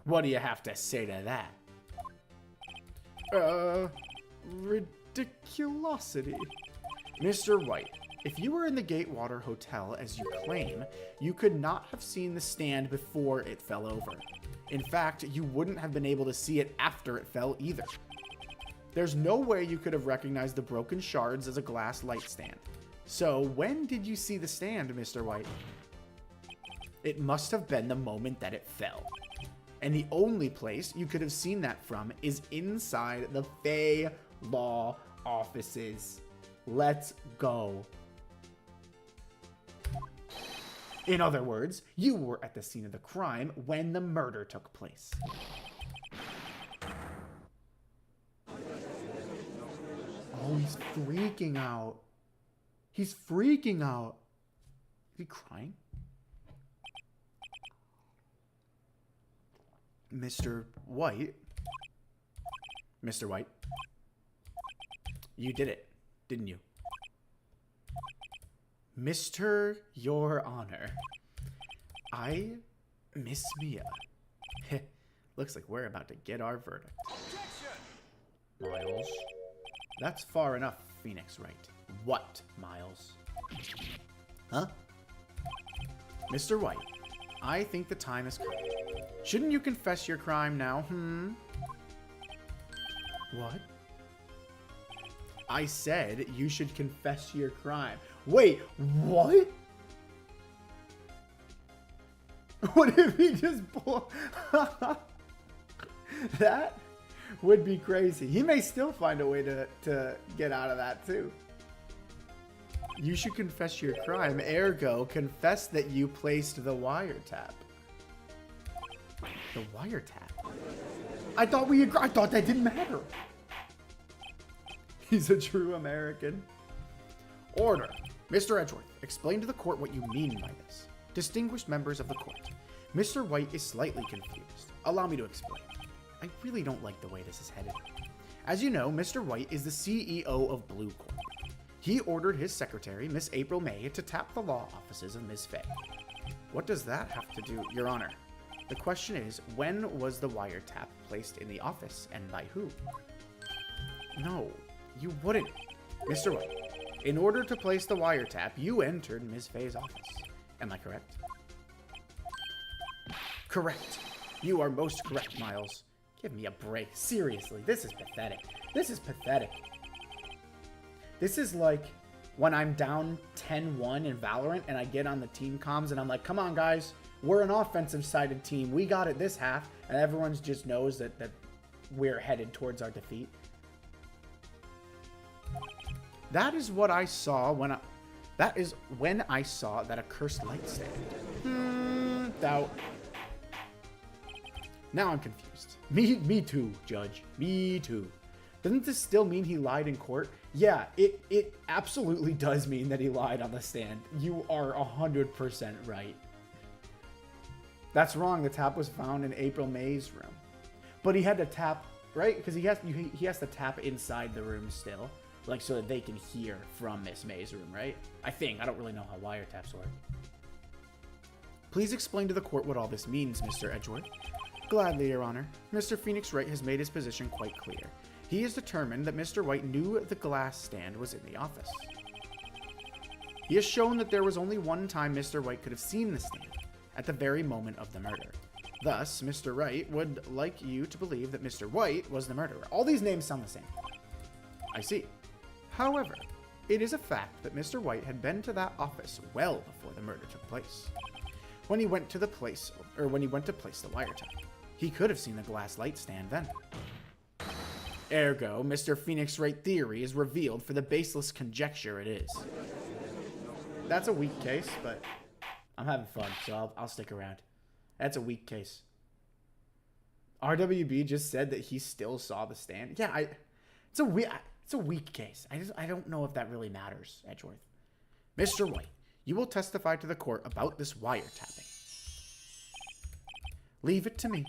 what do you have to say to that? Ridiculosity. Mr. White, if you were in the Gatewater Hotel as you claim, you could not have seen the stand before it fell over. In fact, you wouldn't have been able to see it after it fell either. There's no way you could have recognized the broken shards as a glass light stand. So, when did you see the stand, Mr. White? It must have been the moment that it fell. And the only place you could have seen that from is inside the Fey Law offices. Let's go. In other words, you were at the scene of the crime when the murder took place. Oh, he's freaking out. He's freaking out. Is he crying? Mr. White? Mr. White? You did it, didn't you? Mr. Your Honor, I miss Mia. Looks like we're about to get our verdict. Miles. That's far enough, Phoenix Wright. What, Miles? Huh? Mr. White, I think the time has come. Shouldn't you confess your crime now, What? I said you should confess your crime. Wait, what? What if he just pulled... That would be crazy. He may still find a way to get out of that, too. You should confess your crime. Ergo, confess that you placed the wiretap. The wiretap? I thought we agreed. I thought that didn't matter. He's a true American. Order. Mr. Edgeworth, explain to the court what you mean by this. Distinguished members of the court, Mr. White is slightly confused. Allow me to explain. I really don't like the way this is headed. As you know, Mr. White is the CEO of Blue Corp. He ordered his secretary, Miss April May, to tap the law offices of Ms. Fay. What does that have to do, Your Honor? The question is, when was the wiretap placed in the office, and by who? No, you wouldn't. Mr. White, in order to place the wiretap, you entered Ms. Fay's office. Am I correct? Correct. You are most correct, Miles. Give me a break. Seriously, this is pathetic. This is pathetic. This is like when I'm down 10-1 in Valorant and I get on the team comms and I'm like, come on, guys. We're an offensive-sided team. We got it this half. And everyone just knows that we're headed towards our defeat. That is what I saw when I... That is when I saw that accursed light stand. Doubt. Now I'm confused. Me too, Judge. Me too. Doesn't this still mean he lied in court? Yeah, it absolutely does mean that he lied on the stand. You are 100% right. That's wrong. The tap was found in April May's room. But he had to tap, right? Because he has to tap inside the room still. Like, so that they can hear from Miss May's room, right? I think. I don't really know how wiretaps work. Please explain to the court what all this means, Mr. Edgeworth. Gladly, Your Honor. Mr. Phoenix Wright has made his position quite clear. He has determined that Mr. White knew the glass stand was in the office. He has shown that there was only one time Mr. White could have seen the stand, at the very moment of the murder. Thus, Mr. Wright would like you to believe that Mr. White was the murderer. All these names sound the same. I see. However, it is a fact that Mr. White had been to that office well before the murder took place. When he went to place the wiretap, he could have seen the glass light stand then. Ergo, Mr. Phoenix Wright theory is revealed for the baseless conjecture it is. That's a weak case, but I'm having fun, so I'll stick around. That's a weak case. RWB just said that he still saw the stand. Yeah, it's a weak case. I don't know if that really matters, Edgeworth. Mr. White, you will testify to the court about this wiretapping. Leave it to me.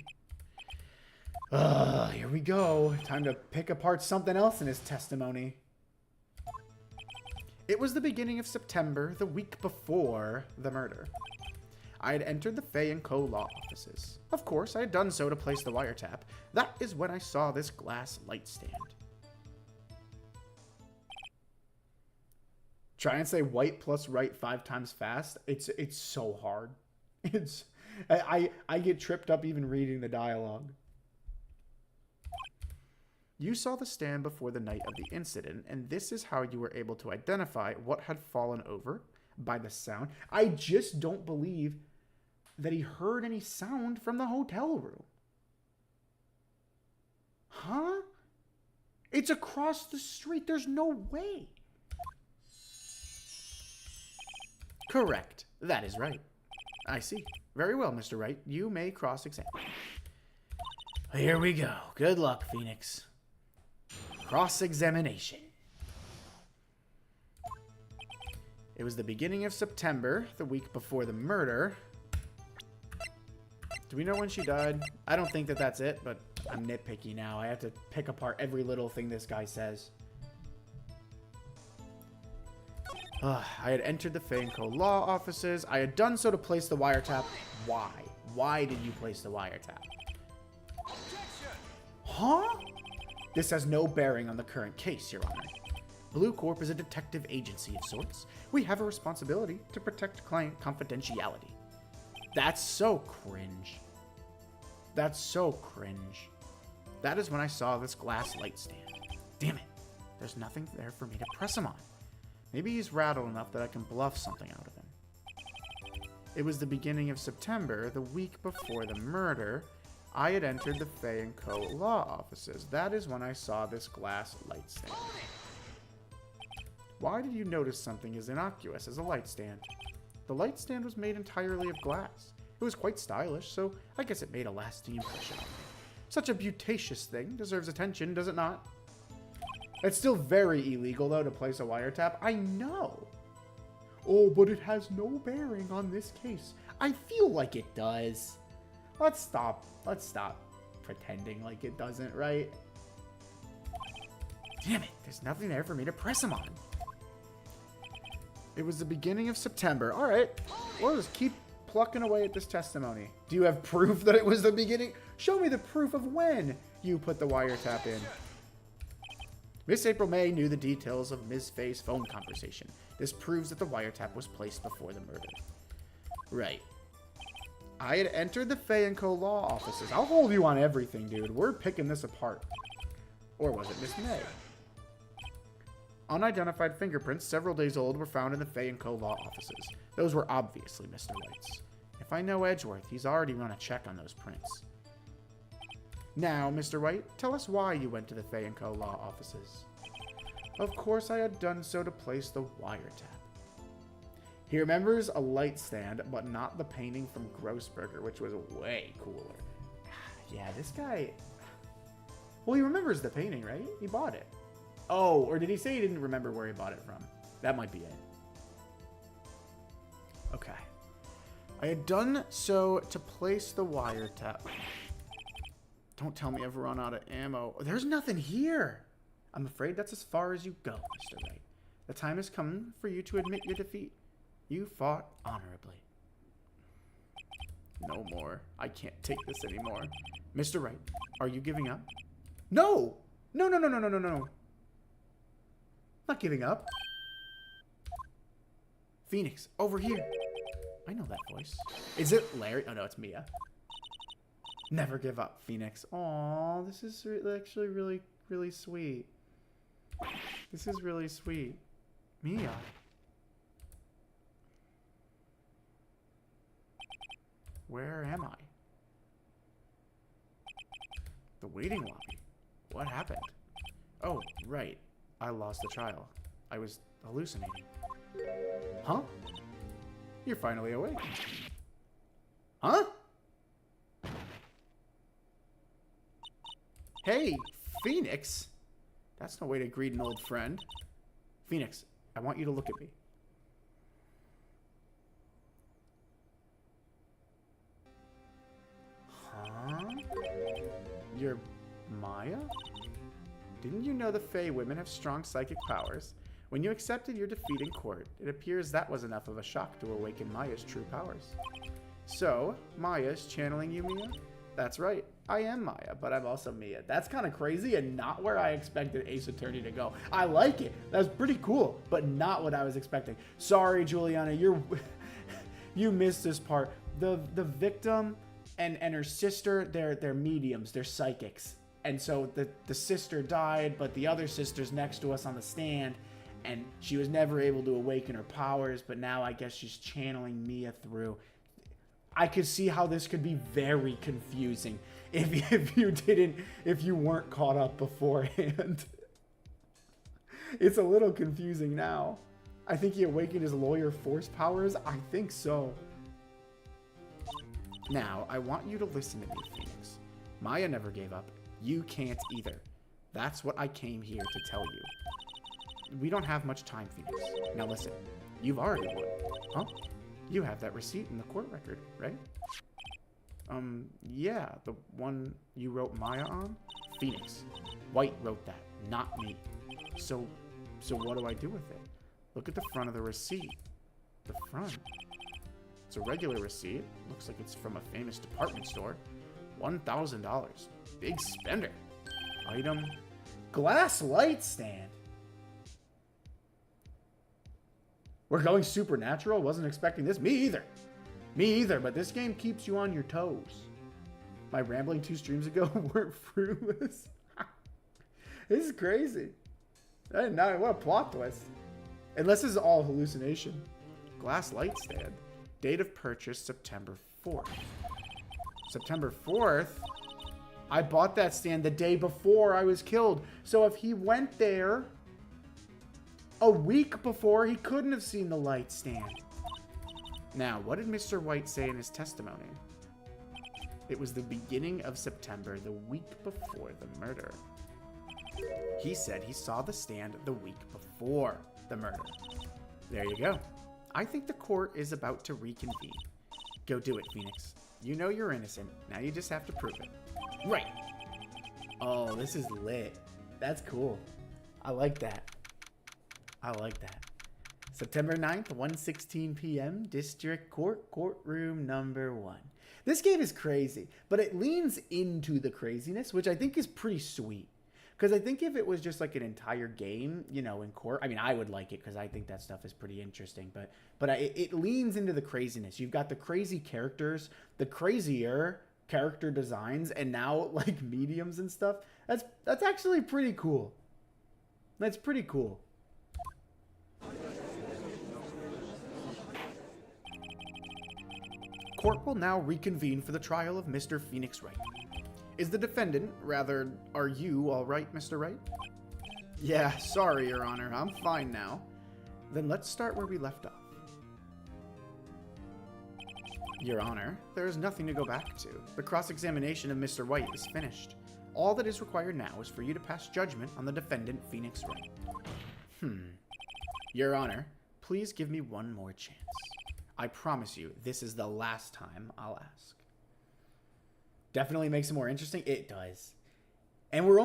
Here we go. Time to pick apart something else in his testimony. It was the beginning of September, the week before the murder. I had entered the Fay & Co. law offices. Of course, I had done so to place the wiretap. That is when I saw this glass light stand. Try and say white plus right 5 times fast. It's so hard. I get tripped up even reading the dialogue. You saw the stand before the night of the incident, and this is how you were able to identify what had fallen over by the sound. I just don't believe that he heard any sound from the hotel room. Huh? It's across the street. There's no way. Correct. That is right. I see. Very well, Mr. Wright. You may cross-examine. Here we go. Good luck, Phoenix. Cross-examination. It was the beginning of September, the week before the murder. Do we know when she died? I don't think that that's it, but I'm nitpicky now. I have to pick apart every little thing this guy says. I had entered the Fay & Co. law offices. I had done so to place the wiretap. Why? Why did you place the wiretap? Huh? This has no bearing on the current case, Your Honor. Blue Corp is a detective agency of sorts. We have a responsibility to protect client confidentiality. That's so cringe. That's so cringe. That is when I saw this glass light stand. Damn it. There's nothing there for me to press him on. Maybe he's rattled enough that I can bluff something out of him. It was the beginning of September, the week before the murder. I had entered the Fay & Co. law offices. That is when I saw this glass light stand. Why did you notice something as innocuous as a light stand? The light stand was made entirely of glass. It was quite stylish, so I guess it made a lasting impression on me. Such a beauticious thing deserves attention, does it not? It's still very illegal, though, to place a wiretap. I know. Oh, but it has no bearing on this case. I feel like it does. Let's stop pretending like it doesn't, right? Damn it, there's nothing there for me to press him on. It was the beginning of September. All right, we'll just keep plucking away at this testimony. Do you have proof that it was the beginning? Show me the proof of when you put the wiretap in. Miss April May knew the details of Ms. Fay's phone conversation. This proves that the wiretap was placed before the murder. Right. I had entered the Fay & Co. law offices. I'll hold you on everything, dude. We're picking this apart. Or was it Miss May? Unidentified fingerprints, several days old, were found in the Fay & Co. law offices. Those were obviously Mr. White's. If I know Edgeworth, he's already run a check on those prints. Now, Mr. White, tell us why you went to the Fay & Co. law offices. Of course I had done so to place the wiretap. He remembers a light stand, but not the painting from Grossberger, which was way cooler. Yeah, this guy... Well, he remembers the painting, right? He bought it. Oh, or did he say he didn't remember where he bought it from? That might be it. Okay. I had done so to place the wiretap. Don't tell me I've run out of ammo. There's nothing here. I'm afraid that's as far as you go, Mr. Wright. The time has come for you to admit your defeat. You fought honorably. No more. I can't take this anymore. Mr. Wright, are you giving up? No! No, no, no, no, no, no, no. Not giving up. Phoenix, over here. I know that voice. Is it Larry? Oh, no, it's Mia. Never give up, Phoenix. Aw, this is actually really, really sweet. This is really sweet. Mia. Where am I? The waiting lobby. What happened? Oh, right. I lost the trial. I was hallucinating. Huh? You're finally awake. Huh? Hey, Phoenix. That's no way to greet an old friend. Phoenix, I want you to look at me. Huh? You're Maya? Didn't you know the Fey women have strong psychic powers? When you accepted your defeat in court, it appears that was enough of a shock to awaken Maya's true powers. So, Maya's channeling you, Mia? That's right. I am Maya, but I'm also Mia. That's kind of crazy and not where I expected Ace Attorney to go. I like it. That's pretty cool, but not what I was expecting. Sorry, Juliana, you missed this part. The victim and her sister, they're mediums, they're psychics. And so the sister died, but the other sister's next to us on the stand, and she was never able to awaken her powers, but now I guess she's channeling Mia through. I could see how this could be very confusing if you weren't caught up beforehand. It's a little confusing now. I think he awakened his lawyer force powers. I think so. Now, I want you to listen to me, Phoenix. Maya never gave up. You can't either. That's what I came here to tell you. We don't have much time, Phoenix. Now listen, you've already won. Huh? You have that receipt in the court record, right? Yeah, the one you wrote Maya on? Phoenix. White wrote that, not me. So what do I do with it? Look at the front of the receipt. The front. It's a regular receipt. Looks like it's from a famous department store. $1,000. Big spender. Item. Glass light stand. We're going supernatural? Wasn't expecting this. Me either. Me either, but this game keeps you on your toes. My rambling 2 streams ago weren't fruitless. This is crazy. I didn't know. What a plot twist. Unless this is all hallucination. Glass light stand. Date of purchase, September 4th. September 4th? I bought that stand the day before I was killed. So if he went there a week before, he couldn't have seen the light stand. Now, what did Mr. White say in his testimony? It was the beginning of September, the week before the murder. He said he saw the stand the week before the murder. There you go. I think the court is about to reconvene. Go do it, Phoenix. You know you're innocent. Now you just have to prove it. Right. Oh, this is lit. That's cool. I like that. I like that. September 9th, 1:16 p.m., District Court, courtroom number 1. This game is crazy, but it leans into the craziness, which I think is pretty sweet. Because I think if it was just like an entire game, you know, in court, I mean, I would like it because I think that stuff is pretty interesting. But it leans into the craziness. You've got the crazy characters, the crazier character designs, and now like mediums and stuff. That's actually pretty cool. That's pretty cool. Court will now reconvene for the trial of Mr. Phoenix Wright. Is the defendant, rather, are you all right, Mr. Wright? Yeah, sorry, Your Honor. I'm fine now. Then let's start where we left off. Your Honor, there is nothing to go back to. The cross-examination of Mr. White is finished. All that is required now is for you to pass judgment on the defendant, Phoenix Wright. Your Honor, please give me one more chance. I promise you, this is the last time I'll ask. Definitely makes it more interesting. It does. And we're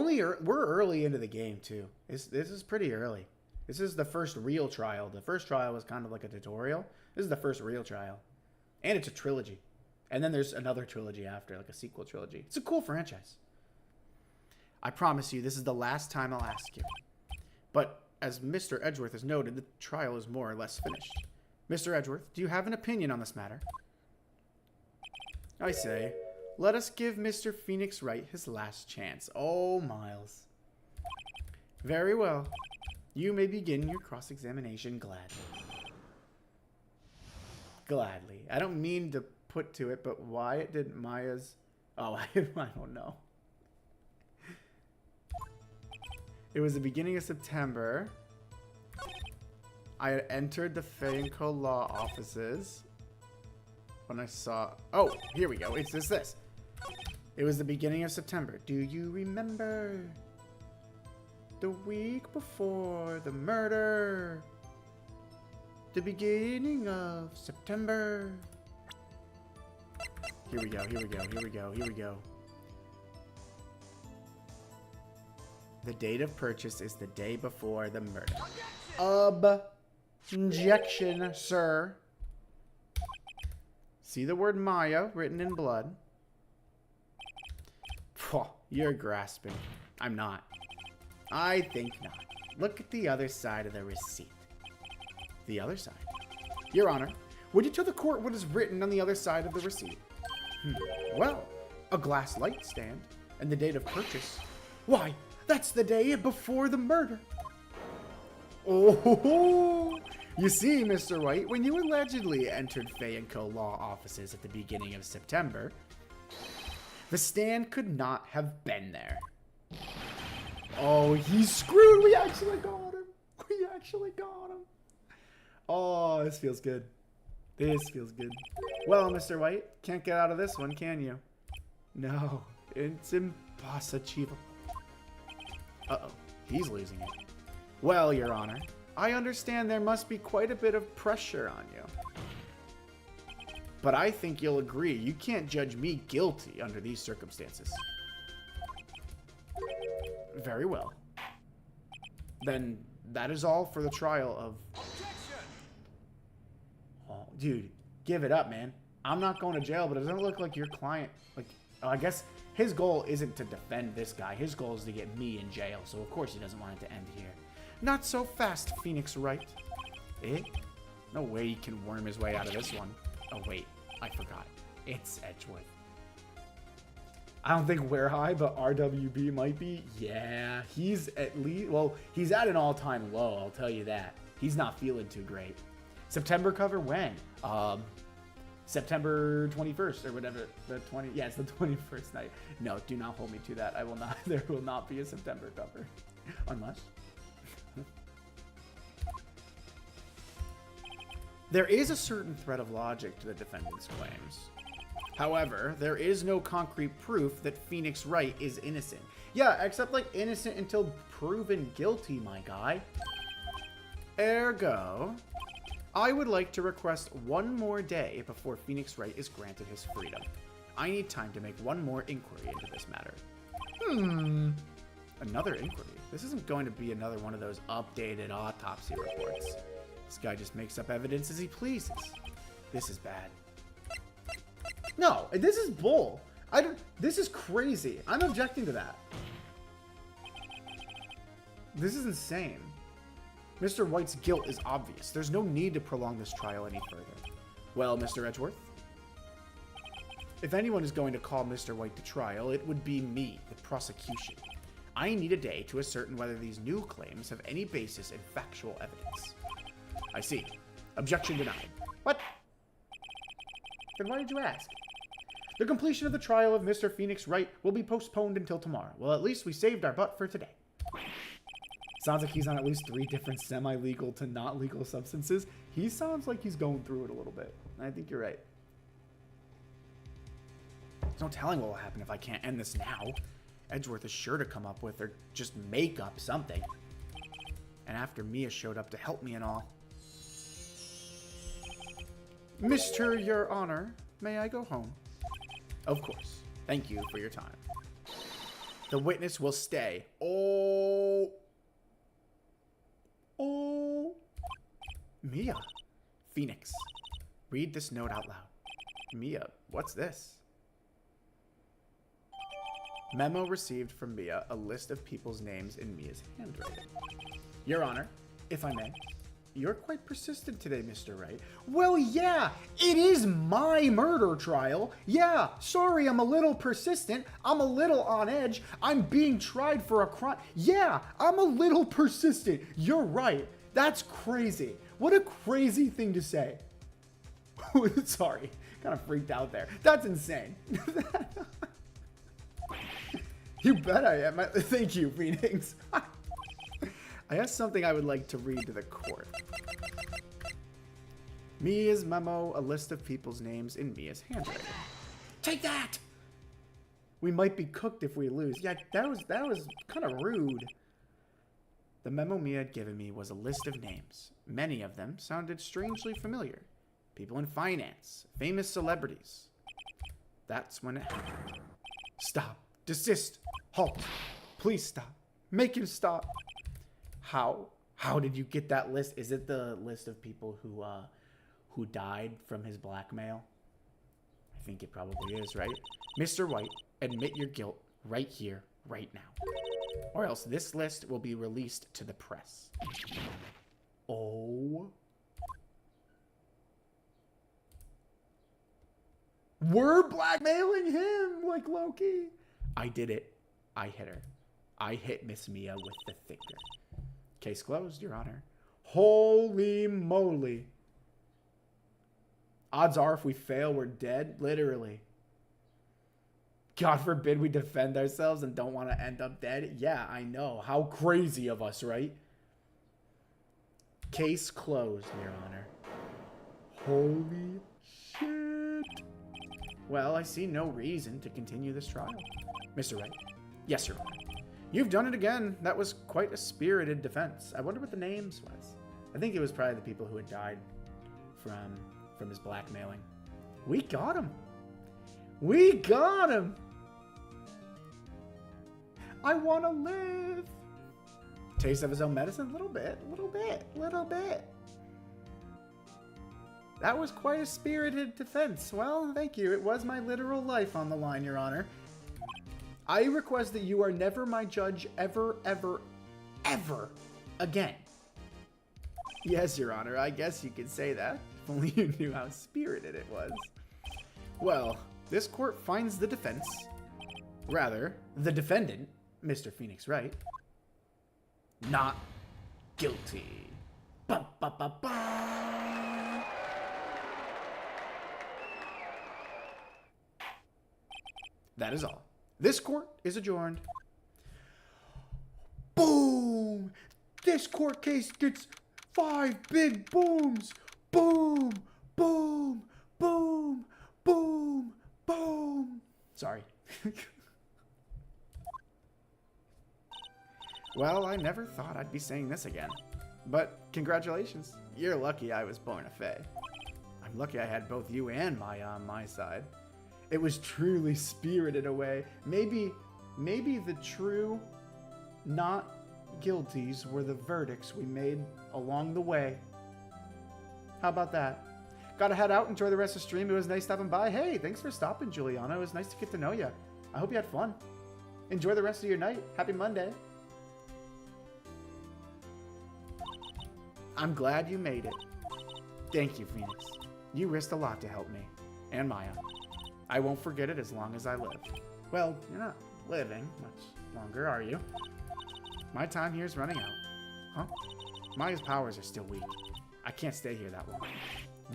early into the game, too. This is pretty early. This is the first real trial. The first trial was kind of like a tutorial. This is the first real trial. And it's a trilogy. And then there's another trilogy after, like a sequel trilogy. It's a cool franchise. I promise you, this is the last time I'll ask you. But as Mr. Edgeworth has noted, the trial is more or less finished. Mr. Edgeworth, do you have an opinion on this matter? I say, let us give Mr. Phoenix Wright his last chance. Oh, Miles. Very well. You may begin your cross-examination gladly. Gladly. I don't mean to put to it, but why it did Maya's... Oh, I don't know. It was the beginning of September. I had entered the Fay & Co. law offices when I saw... Oh, here we go. It's this. It was the beginning of September. Do you remember? The week before the murder. The beginning of September. Here we go. The date of purchase is the day before the murder. Objection, sir. See the word Maya written in blood? Phew, you're grasping. I'm not. I think not. Look at the other side of the receipt. The other side? Your Honor, would you tell the court what is written on the other side of the receipt? Well, a glass light stand and the date of purchase. Why, that's the day before the murder. Oh, you see, Mr. White, when you allegedly entered Fay & Co. law offices at the beginning of September, the stand could not have been there. Oh, he's screwed. We actually got him. Oh, this feels good. Well, Mr. White, can't get out of this one, can you? No, it's impossible. Uh-oh, he's losing it. Well, Your Honor, I understand there must be quite a bit of pressure on you. But I think you'll agree you can't judge me guilty under these circumstances. Very well. Then that is all for the trial of... Oh, dude, give it up, man. I'm not going to jail, but it doesn't look like your client... Like, I guess his goal isn't to defend this guy. His goal is to get me in jail, so of course he doesn't want it to end here. Not so fast, Phoenix Wright. Eh? No way he can worm his way out of this one. Oh, wait. I forgot. It's Edgeworth. I don't think we're high, but RWB might be. Yeah, he's at least... Well, he's at an all-time low, I'll tell you that. He's not feeling too great. September cover when? September 21st or whatever. Yeah, it's the 21st night. No, do not hold me to that. I will not. There will not be a September cover. Unless... There is a certain thread of logic to the defendant's claims. However, there is no concrete proof that Phoenix Wright is innocent. Yeah, except like innocent until proven guilty, my guy. Ergo, I would like to request one more day before Phoenix Wright is granted his freedom. I need time to make one more inquiry into this matter. Another inquiry? This isn't going to be another one of those updated autopsy reports. This guy just makes up evidence as he pleases. This is bad. No, this is bull. This is crazy. I'm objecting to that. This is insane. Mr. White's guilt is obvious. There's no need to prolong this trial any further. Well, Mr. Edgeworth, if anyone is going to call Mr. White to trial, it would be me, the prosecution. I need a day to ascertain whether these new claims have any basis in factual evidence. I see. Objection denied. What? Then why did you ask? The completion of the trial of Mr. Phoenix Wright will be postponed until tomorrow. Well, at least we saved our butt for today. Sounds like he's on at least 3 different semi-legal to not legal substances. He sounds like he's going through it a little bit. I think you're right. There's no telling what will happen if I can't end this now. Edgeworth is sure to come up with or just make up something. And after Mia showed up to help me and all. Mr. Your Honor, may I go home? Of course. Thank you for your time. The witness will stay. Oh. Mia. Phoenix. Read this note out loud. Mia, what's this? Memo received from Mia, a list of people's names in Mia's handwriting. Your Honor, if I may. You're quite persistent today, Mr. Wright. Well, yeah, it is my murder trial. Yeah, sorry, I'm a little persistent. I'm a little on edge. I'm being tried for a crime. Yeah, I'm a little persistent. You're right. That's crazy. What a crazy thing to say. Sorry, kind of freaked out there. That's insane. You bet I am. Thank you, Phoenix. I have something I would like to read to the court. Mia's memo, a list of people's names in Mia's handwriting. Take that! We might be cooked if we lose. Yeah, that was kind of rude. The memo Mia had given me was a list of names. Many of them sounded strangely familiar. People in finance, famous celebrities. That's when it happened. Stop. Desist. Halt. Please stop. Make him stop. How did you get that list? Is it the list of people who died from his blackmail? I think it probably is, right? Mr. White, admit your guilt right here, right now. Or else this list will be released to the press. Oh. We're blackmailing him like Loki. I did it. I hit her. I hit Miss Mia with the finger. Case closed, Your Honor. Holy moly. Odds are if we fail, we're dead. Literally. God forbid we defend ourselves and don't want to end up dead. Yeah, I know. How crazy of us, right? Case closed, Your Honor. Holy shit. Well, I see no reason to continue this trial. Mr. Wright. Yes, Your Honor. You've done it again. That was quite a spirited defense. I wonder what the names was. I think it was probably the people who had died from his blackmailing. We got him. We got him. I want to live. Taste of his own medicine? Little bit. That was quite a spirited defense. Well, thank you. It was my literal life on the line, Your Honor. I request that you are never my judge ever, ever, ever again. Yes, Your Honor, I guess you could say that. If only you knew how spirited it was. Well, this court finds the defense, rather, the defendant, Mr. Phoenix Wright, not guilty. Ba, ba, ba, ba. That is all. This court is adjourned. Boom! This court case gets 5 big booms. Boom! Boom! Boom! Boom! Boom! Sorry. Well, I never thought I'd be saying this again. But congratulations. You're lucky I was born a fae. I'm lucky I had both you and Maya on my side. It was truly spirited away. Maybe the true not guilties were the verdicts we made along the way. How about that? Gotta head out, enjoy the rest of the stream. It was nice stopping by. Hey, thanks for stopping, Juliana. It was nice to get to know you. I hope you had fun. Enjoy the rest of your night. Happy Monday. I'm glad you made it. Thank you, Phoenix. You risked a lot to help me. And Maya. I won't forget it as long as I live. Well, you're not living much longer, are you? My time here's running out. Huh? Maya's powers are still weak. I can't stay here that long.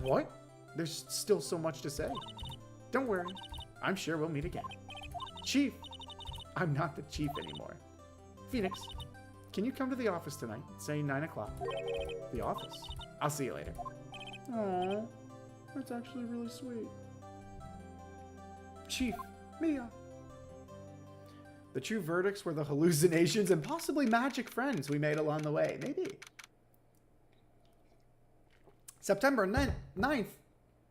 What? There's still so much to say. Don't worry. I'm sure we'll meet again. Chief! I'm not the chief anymore. Phoenix, can you come to the office tonight? Say 9 o'clock. The office? I'll see you later. Aww. That's actually really sweet. Chief, Mia. The true verdicts were the hallucinations and possibly magic friends we made along the way. Maybe. September 9th,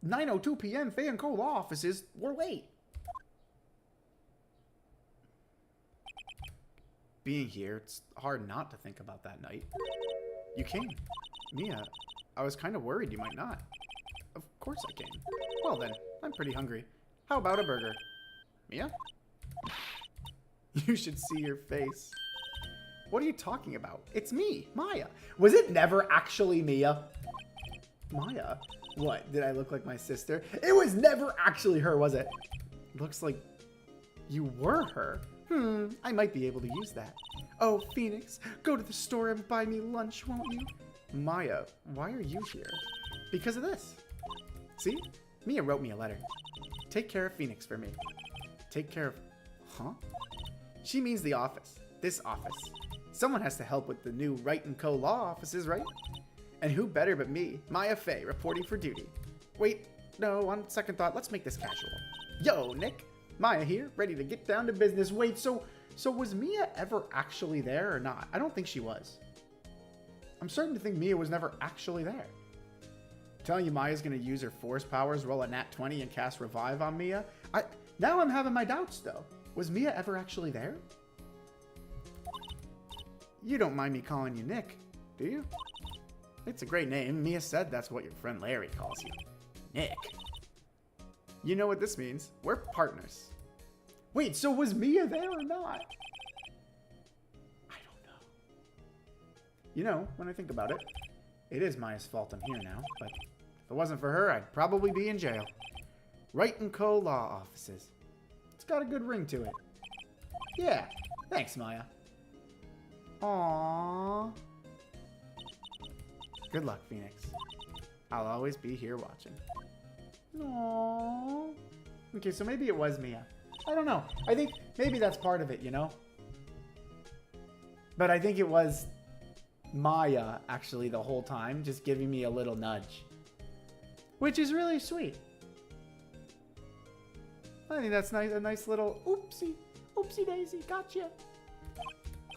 9:02 p.m. Fay & Co. law offices were late. Being here, it's hard not to think about that night. You came. Mia, I was kind of worried you might not. Of course I came. Well then, I'm pretty hungry. How about a burger? Mia? You should see your face. What are you talking about? It's me, Maya. Was it never actually Mia? Maya? What, did I look like my sister? It was never actually her, was it? Looks like you were her. I might be able to use that. Oh, Phoenix, go to the store and buy me lunch, won't you? Maya, why are you here? Because of this. See? Mia wrote me a letter. Take care of Phoenix for me. Take care of... Huh? She means the office. This office. Someone has to help with the new Wright & Co. law offices, right? And who better but me, Maya Fay, reporting for duty. Wait, no, on second thought, let's make this casual. Yo, Nick. Maya here, ready to get down to business. Wait, so was Mia ever actually there or not? I don't think she was. I'm starting to think Mia was never actually there. Telling you Maya's gonna use her force powers, roll a nat 20 and cast revive on Mia? Now I'm having my doubts though. Was Mia ever actually there? You don't mind me calling you Nick, do you? It's a great name. Mia said that's what your friend Larry calls you. Nick. You know what this means. We're partners. Wait, so was Mia there or not? I don't know. You know, when I think about it, it is Maya's fault I'm here now, but if it wasn't for her, I'd probably be in jail. Wright & Co. law offices. It's got a good ring to it. Yeah, thanks, Maya. Aww. Good luck, Phoenix. I'll always be here watching. Aww. Okay, so maybe it was Mia. I don't know. I think maybe that's part of it, you know? But I think it was Maya, actually, the whole time, just giving me a little nudge. Which is really sweet. I think that's nice, a nice little oopsie. Oopsie daisy, gotcha.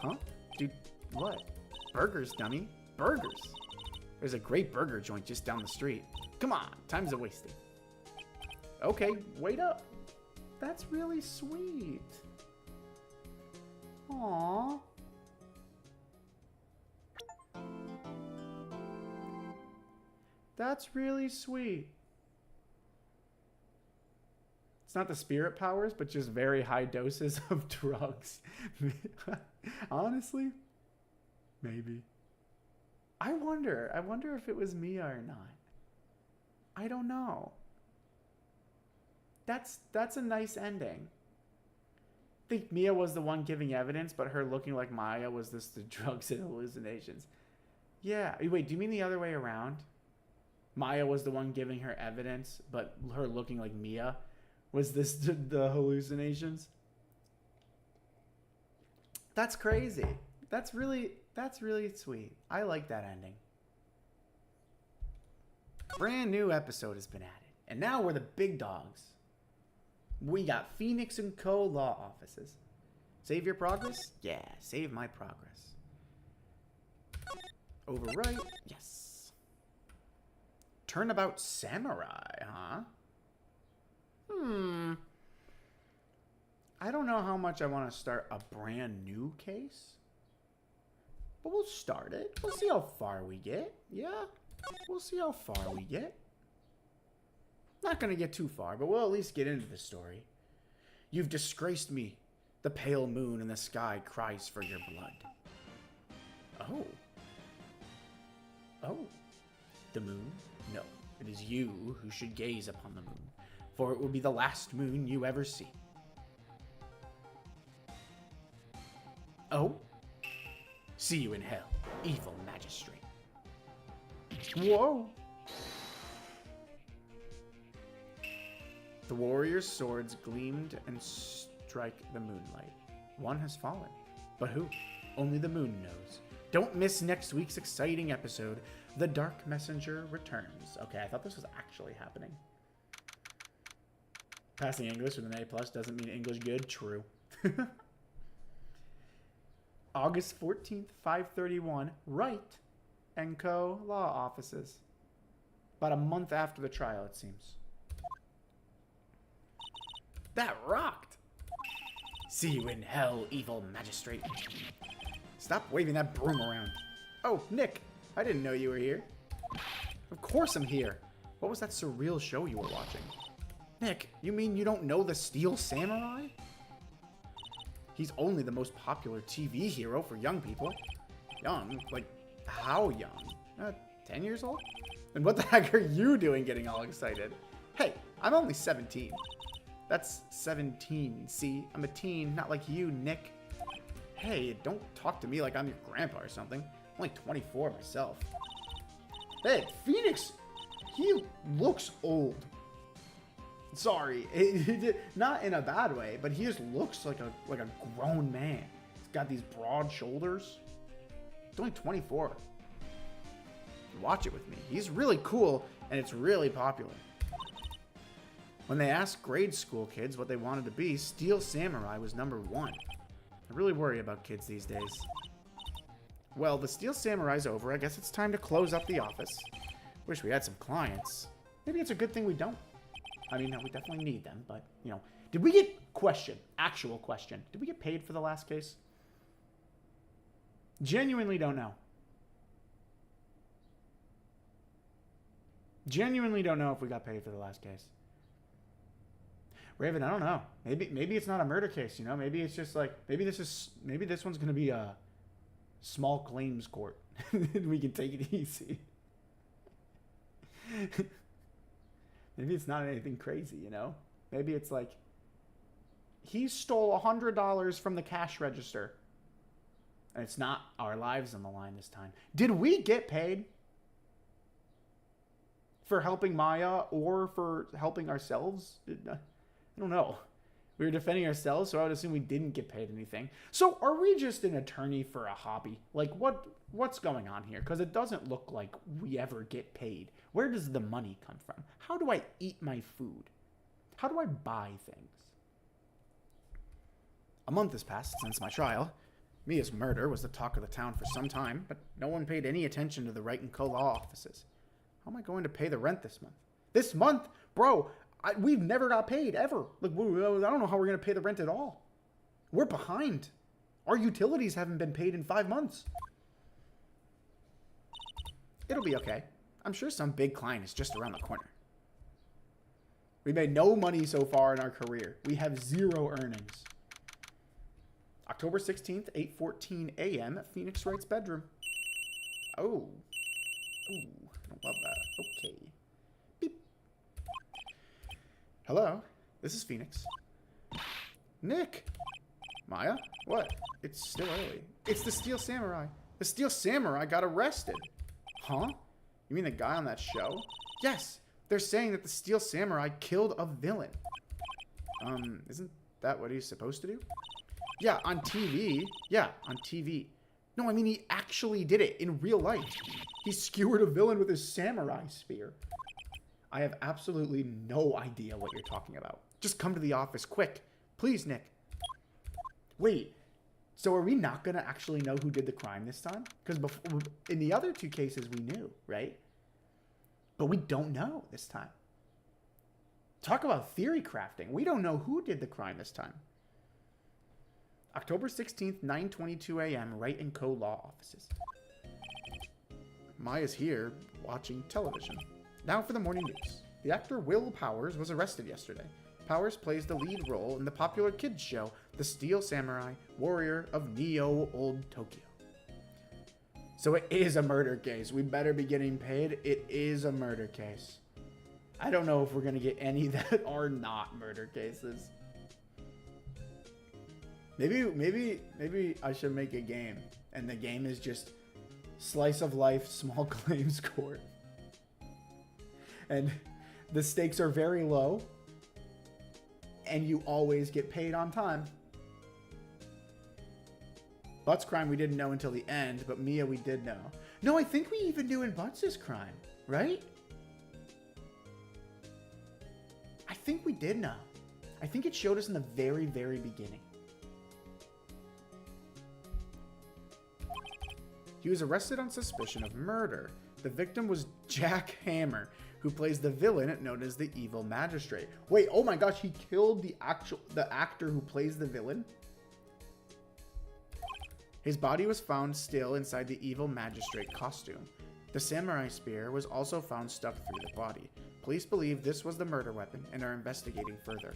Huh? Dude, what? Burgers, dummy. Burgers. There's a great burger joint just down the street. Come on, time's a wasting. Okay, wait up. That's really sweet. Aww. That's really sweet. It's not the spirit powers, but just very high doses of drugs. Honestly, maybe. I wonder if it was Mia or not. I don't know. That's a nice ending. I think Mia was the one giving evidence, but her looking like Maya was just the drugs and hallucinations. Yeah. Wait, do you mean the other way around? Maya was the one giving her evidence, but her looking like Mia was this the hallucinations? That's crazy. That's really sweet. I like that ending. Brand new episode has been added. And now we're the big dogs. We got Phoenix & Co. law offices. Save your progress? Yeah, save my progress. Overwrite? Yes. Turnabout Samurai, huh? I don't know how much I want to start a brand new case. But we'll start it. We'll see how far we get. Yeah? We'll see how far we get. Not going to get too far, but we'll at least get into the story. You've disgraced me. The pale moon in the sky cries for your blood. Oh. Oh, the moon? No, it is you who should gaze upon the moon, for it will be the last moon you ever see. Oh? See you in hell, evil magistrate. Whoa! The warriors' swords gleamed and strike the moonlight. One has fallen. But who? Only the moon knows. Don't miss next week's exciting episode. The Dark Messenger returns. Okay, I thought this was actually happening. Passing English with an A+ doesn't mean English good. True. August 14th, 5:31. Wright & Co. Law Offices. About a month after the trial, it seems. That rocked! See you in hell, evil magistrate. Stop waving that broom around. Oh, Nick, I didn't know you were here. Of course I'm here. What was that surreal show you were watching? Nick, you mean you don't know the Steel Samurai? He's only the most popular TV hero for young people. Young? Like, how young? 10 years old? And what the heck are you doing getting all excited? Hey, I'm only 17. That's 17, see? I'm a teen, not like you, Nick. Hey, don't talk to me like I'm your grandpa or something. I'm only 24 myself. Hey, Phoenix, he looks old. Sorry, not in a bad way, but he just looks like a grown man. He's got these broad shoulders. He's only 24. Watch it with me. He's really cool, and it's really popular. When they asked grade school kids what they wanted to be, Steel Samurai was #1. I really worry about kids these days. Well, the Steel Samurai's over. I guess it's time to close up the office. Wish we had some clients. Maybe it's a good thing we don't. I mean, no, we definitely need them, but, you know. Did we get... Actual question. Did we get paid for the last case? Genuinely don't know. Genuinely don't know if we got paid for the last case. Raven, I don't know. Maybe it's not a murder case, you know? Maybe it's just like... Maybe this one's going to be a small claims court. We can take it easy. Maybe it's not anything crazy, you know? Maybe it's like... He stole $100 from the cash register. And it's not our lives on the line this time. Did we get paid? For helping Maya or for helping ourselves? I don't know. We were defending ourselves, so I would assume we didn't get paid anything. So are we just an attorney for a hobby? Like, what's going on here? Because it doesn't look like we ever get paid. Where does the money come from? How do I eat my food? How do I buy things? A month has passed since my trial. Mia's murder was the talk of the town for some time, but no one paid any attention to the Wright & Co. law offices. How am I going to pay the rent this month? This month? Bro, we've never got paid, ever. Like, I don't know how we're going to pay the rent at all. We're behind. Our utilities haven't been paid in 5 months. It'll be okay. I'm sure some big client is just around the corner. We made no money so far in our career. We have 0 earnings. October 16th, 8:14 a.m. at Phoenix Wright's bedroom. Oh. Ooh, I don't love that. Okay. Beep. Hello, this is Phoenix. Nick. Maya? What? It's still early. It's the Steel Samurai. The Steel Samurai got arrested. Huh? You mean the guy on that show? Yes. They're saying that the Steel Samurai killed a villain. Isn't that what he's supposed to do? Yeah, on TV. Yeah, on TV. No, I mean, he actually did it in real life. He skewered a villain with his samurai spear. I have absolutely no idea what you're talking about. Just come to the office, quick. Please, Nick. Wait, so are we not going to actually know who did the crime this time? Because in the other 2 cases, we knew, right? But we don't know this time. Talk about theory crafting. We don't know who did the crime this time. October 16th, 9:22 a.m., Wright & Co. Law Offices. Maya's here, watching television. Now for the morning news. The actor Will Powers was arrested yesterday. Powers plays the lead role in the popular kids show, The Steel Samurai, Warrior of Neo Old Tokyo. So it is a murder case. We better be getting paid. It is a murder case. I don't know if we're going to get any that are not murder cases. Maybe I should make a game. And the game is just slice of life, small claims court. And the stakes are very low. And you always get paid on time. Butts crime we didn't know until the end, but Mia we did know. No, I think we even knew in Butts' crime, right? I think we did know. I think it showed us in the very, very beginning. He was arrested on suspicion of murder. The victim was Jack Hammer, who plays the villain known as the Evil Magistrate. Wait, oh my gosh, he killed the actor who plays the villain? His body was found still inside the Evil Magistrate costume. The samurai spear was also found stuck through the body. Police believe this was the murder weapon and are investigating further.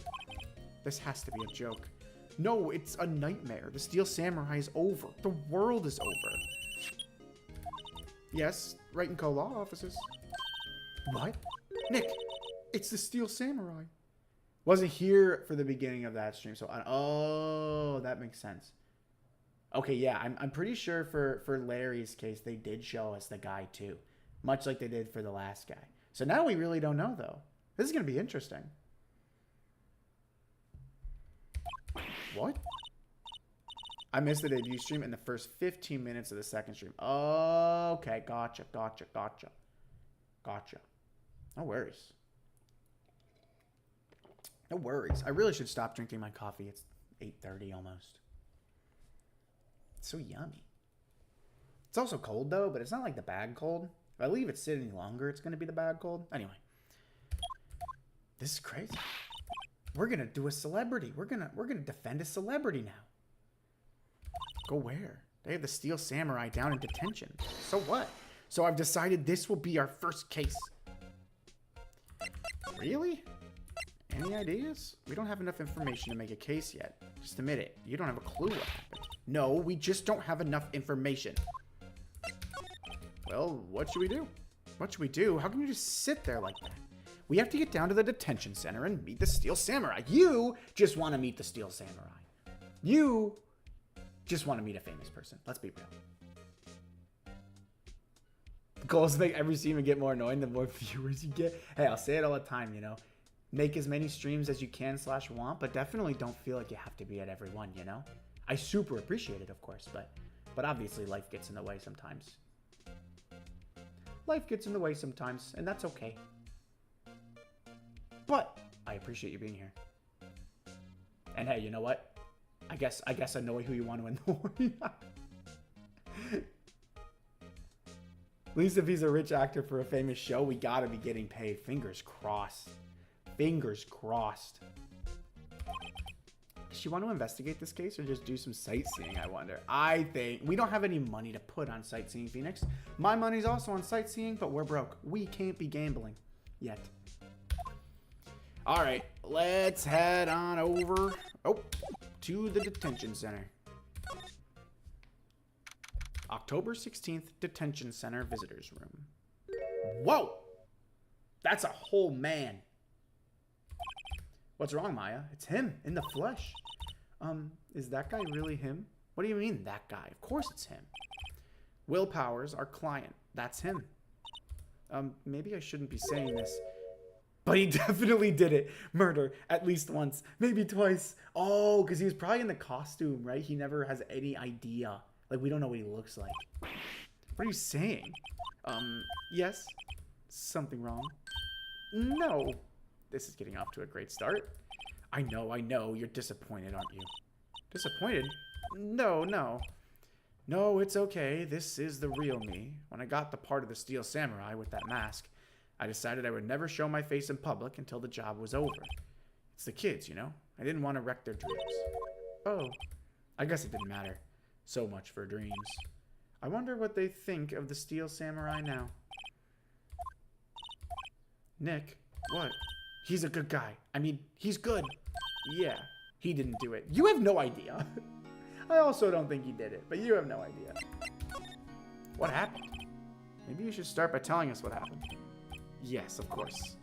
This has to be a joke. No, it's a nightmare. The Steel Samurai is over. The world is over. Yes, right in co-law offices. What? Nick, it's the Steel Samurai. Wasn't here for the beginning of that stream, so oh, that makes sense. Okay, yeah, I'm pretty sure for Larry's case, they did show us the guy too. Much like they did for the last guy. So now we really don't know, though. This is going to be interesting. What? I missed the debut stream in the first 15 minutes of the second stream. Okay, gotcha. No worries. No worries. I really should stop drinking my coffee. It's 8:30 almost. It's so yummy. It's also cold, though, but it's not like the bag cold. If I leave it sit any longer, it's going to be the bag cold. Anyway. This is crazy. We're going to do a celebrity. We're going to defend a celebrity now. Go where? They have the Steel Samurai down in detention. So what? So I've decided this will be our first case. Really? Any ideas? We don't have enough information to make a case yet. Just admit it. You don't have a clue what happened. No, we just don't have enough information. Well, what should we do? What should we do? How can you just sit there like that? We have to get down to the detention center and meet the Steel Samurai. You just want to meet the Steel Samurai. You just want to meet a famous person. Let's be real. The goal is to make every stream get more annoying the more viewers you get. Hey, I'll say it all the time, you know. Make as many streams as you can / want, but definitely don't feel like you have to be at every one, you know? I super appreciate it, of course, but obviously life gets in the way sometimes. Life gets in the way sometimes, and that's okay. But I appreciate you being here. And hey, you know what? I guess annoy who you want to annoy. At least if he's a rich actor for a famous show, we gotta be getting paid. Fingers crossed. Fingers crossed. Does she want to investigate this case or just do some sightseeing, I wonder? I think we don't have any money to put on sightseeing, Phoenix. My money's also on sightseeing, but we're broke. We can't be gambling yet. All right, let's head on over to the detention center. October 16th, detention center visitors room. Whoa! That's a whole man. What's wrong, Maya? It's him in the flesh. Is that guy really him? What do you mean, that guy? Of course it's him. Will Powers, our client. That's him. Maybe I shouldn't be saying this, but he definitely did it. Murder, at least once, maybe twice. Oh, because he was probably in the costume, right? He never has any idea. Like, we don't know what he looks like. What are you saying? Yes? Something wrong? No. This is getting off to a great start. I know. You're disappointed, aren't you? Disappointed? No. No, it's okay. This is the real me. When I got the part of the Steel Samurai with that mask, I decided I would never show my face in public until the job was over. It's the kids, you know? I didn't want to wreck their dreams. Oh, I guess it didn't matter. So much for dreams. I wonder what they think of the Steel Samurai now. Nick, what? He's a good guy. I mean, he's good. Yeah, he didn't do it. You have no idea. I also don't think he did it, but you have no idea. What happened? Maybe you should start by telling us what happened. Yes, of course.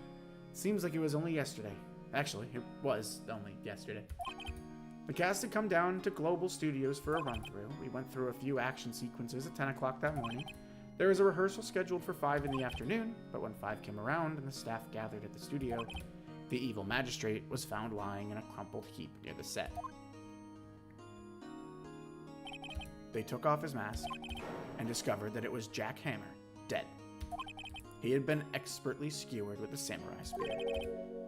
Seems like it was only yesterday. Actually, it was only yesterday. The cast had come down to Global Studios for a run-through. We went through a few action sequences at 10 o'clock that morning. There was a rehearsal scheduled for 5 in the afternoon, but when 5 came around and the staff gathered at the studio, the evil magistrate was found lying in a crumpled heap near the set. They took off his mask and discovered that it was Jack Hammer, dead. He had been expertly skewered with a samurai spear.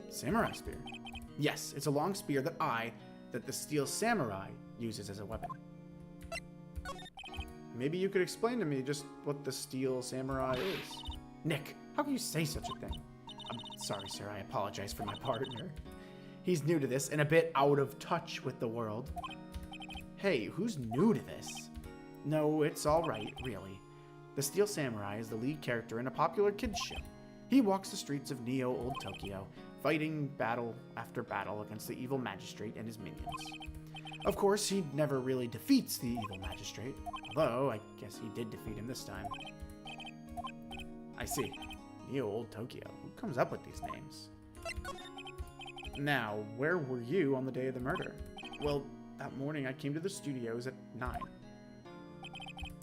Samurai spear? Yes, it's a long spear that the Steel Samurai uses as a weapon. Maybe you could explain to me just what the Steel Samurai is. Nick, how can you say such a thing? I'm sorry, sir. I apologize for my partner. He's new to this and a bit out of touch with the world. Hey, who's new to this? No, it's all right, really. The Steel Samurai is the lead character in a popular kids show. He walks the streets of Neo Old Tokyo, fighting battle after battle against the evil magistrate and his minions. Of course, he never really defeats the evil magistrate, although I guess he did defeat him this time. I see. Neo Old Tokyo. Who comes up with these names? Now, where were you on the day of the murder? Well, that morning I came to the studios at 9.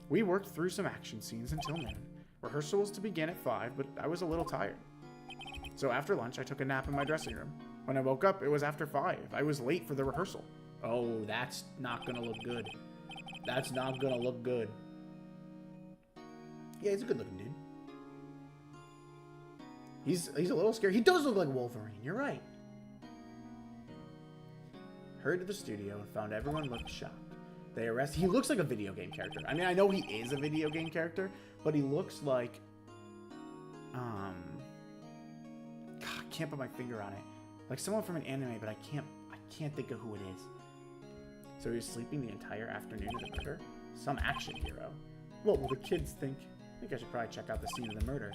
We worked through some action scenes until noon. Rehearsal was to begin at 5, but I was a little tired. So after lunch, I took a nap in my dressing room. When I woke up, it was after 5. I was late for the rehearsal. Oh, that's not gonna look good. That's not gonna look good. Yeah, he's a good looking dude. He's a little scary. He does look like Wolverine, you're right. Hurried to the studio and found everyone looked shocked. They arrested. He looks like a video game character. I mean, I know he is a video game character, but he looks like, God, I can't put my finger on it. Like someone from an anime, but I can't think of who it is. So he was sleeping the entire afternoon of the murder? Some action hero. What will the kids think? I think I should probably check out the scene of the murder.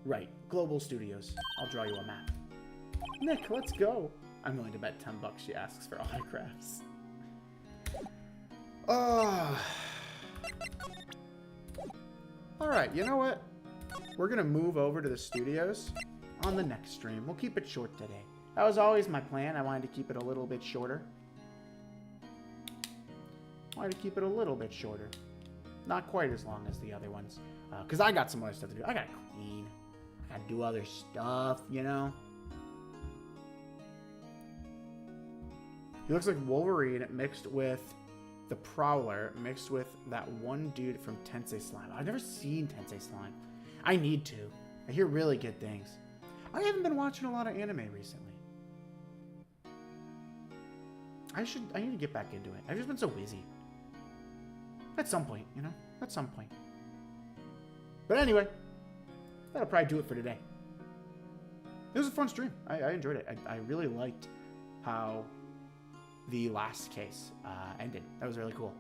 Right, Global Studios. I'll draw you a map. Nick, let's go. I'm willing to bet $10 she asks for autographs. Alright, you know what? We're gonna move over to the studios on the next stream. We'll keep it short today. That was always my plan. I wanted to keep it a little bit shorter. Not quite as long as the other ones. Because I got some other stuff to do. I gotta clean. I gotta do other stuff, you know? He looks like Wolverine mixed with the Prowler, mixed with that one dude from Tensei Slime. I've never seen Tensei Slime. I need to. I hear really good things. I haven't been watching a lot of anime recently. I need to get back into it. I've just been so busy. At some point, you know? At some point. But anyway, that'll probably do it for today. It was a fun stream. I enjoyed it. I really liked how the last case ended. That was really cool.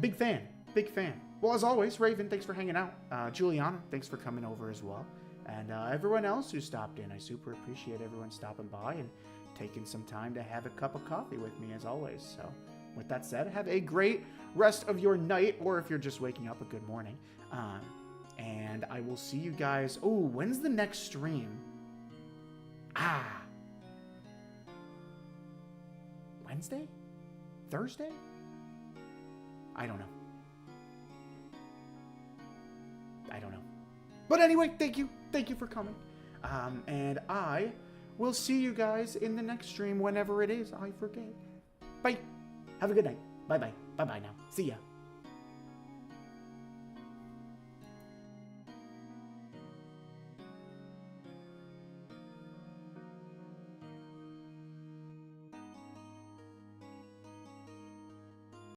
Big fan. Big fan. Well, as always, Raven, thanks for hanging out. Juliana, thanks for coming over as well. And everyone else who stopped in. I super appreciate everyone stopping by and taking some time to have a cup of coffee with me, as always. So, with that said, have a great rest of your night, or if you're just waking up, a good morning. And I will see you guys. Oh, when's the next stream? Wednesday? Thursday? I don't know. But anyway, thank you. Thank you for coming. And I will see you guys in the next stream whenever it is. I forget. Bye. Have a good night. Bye-bye. Bye-bye now. See ya.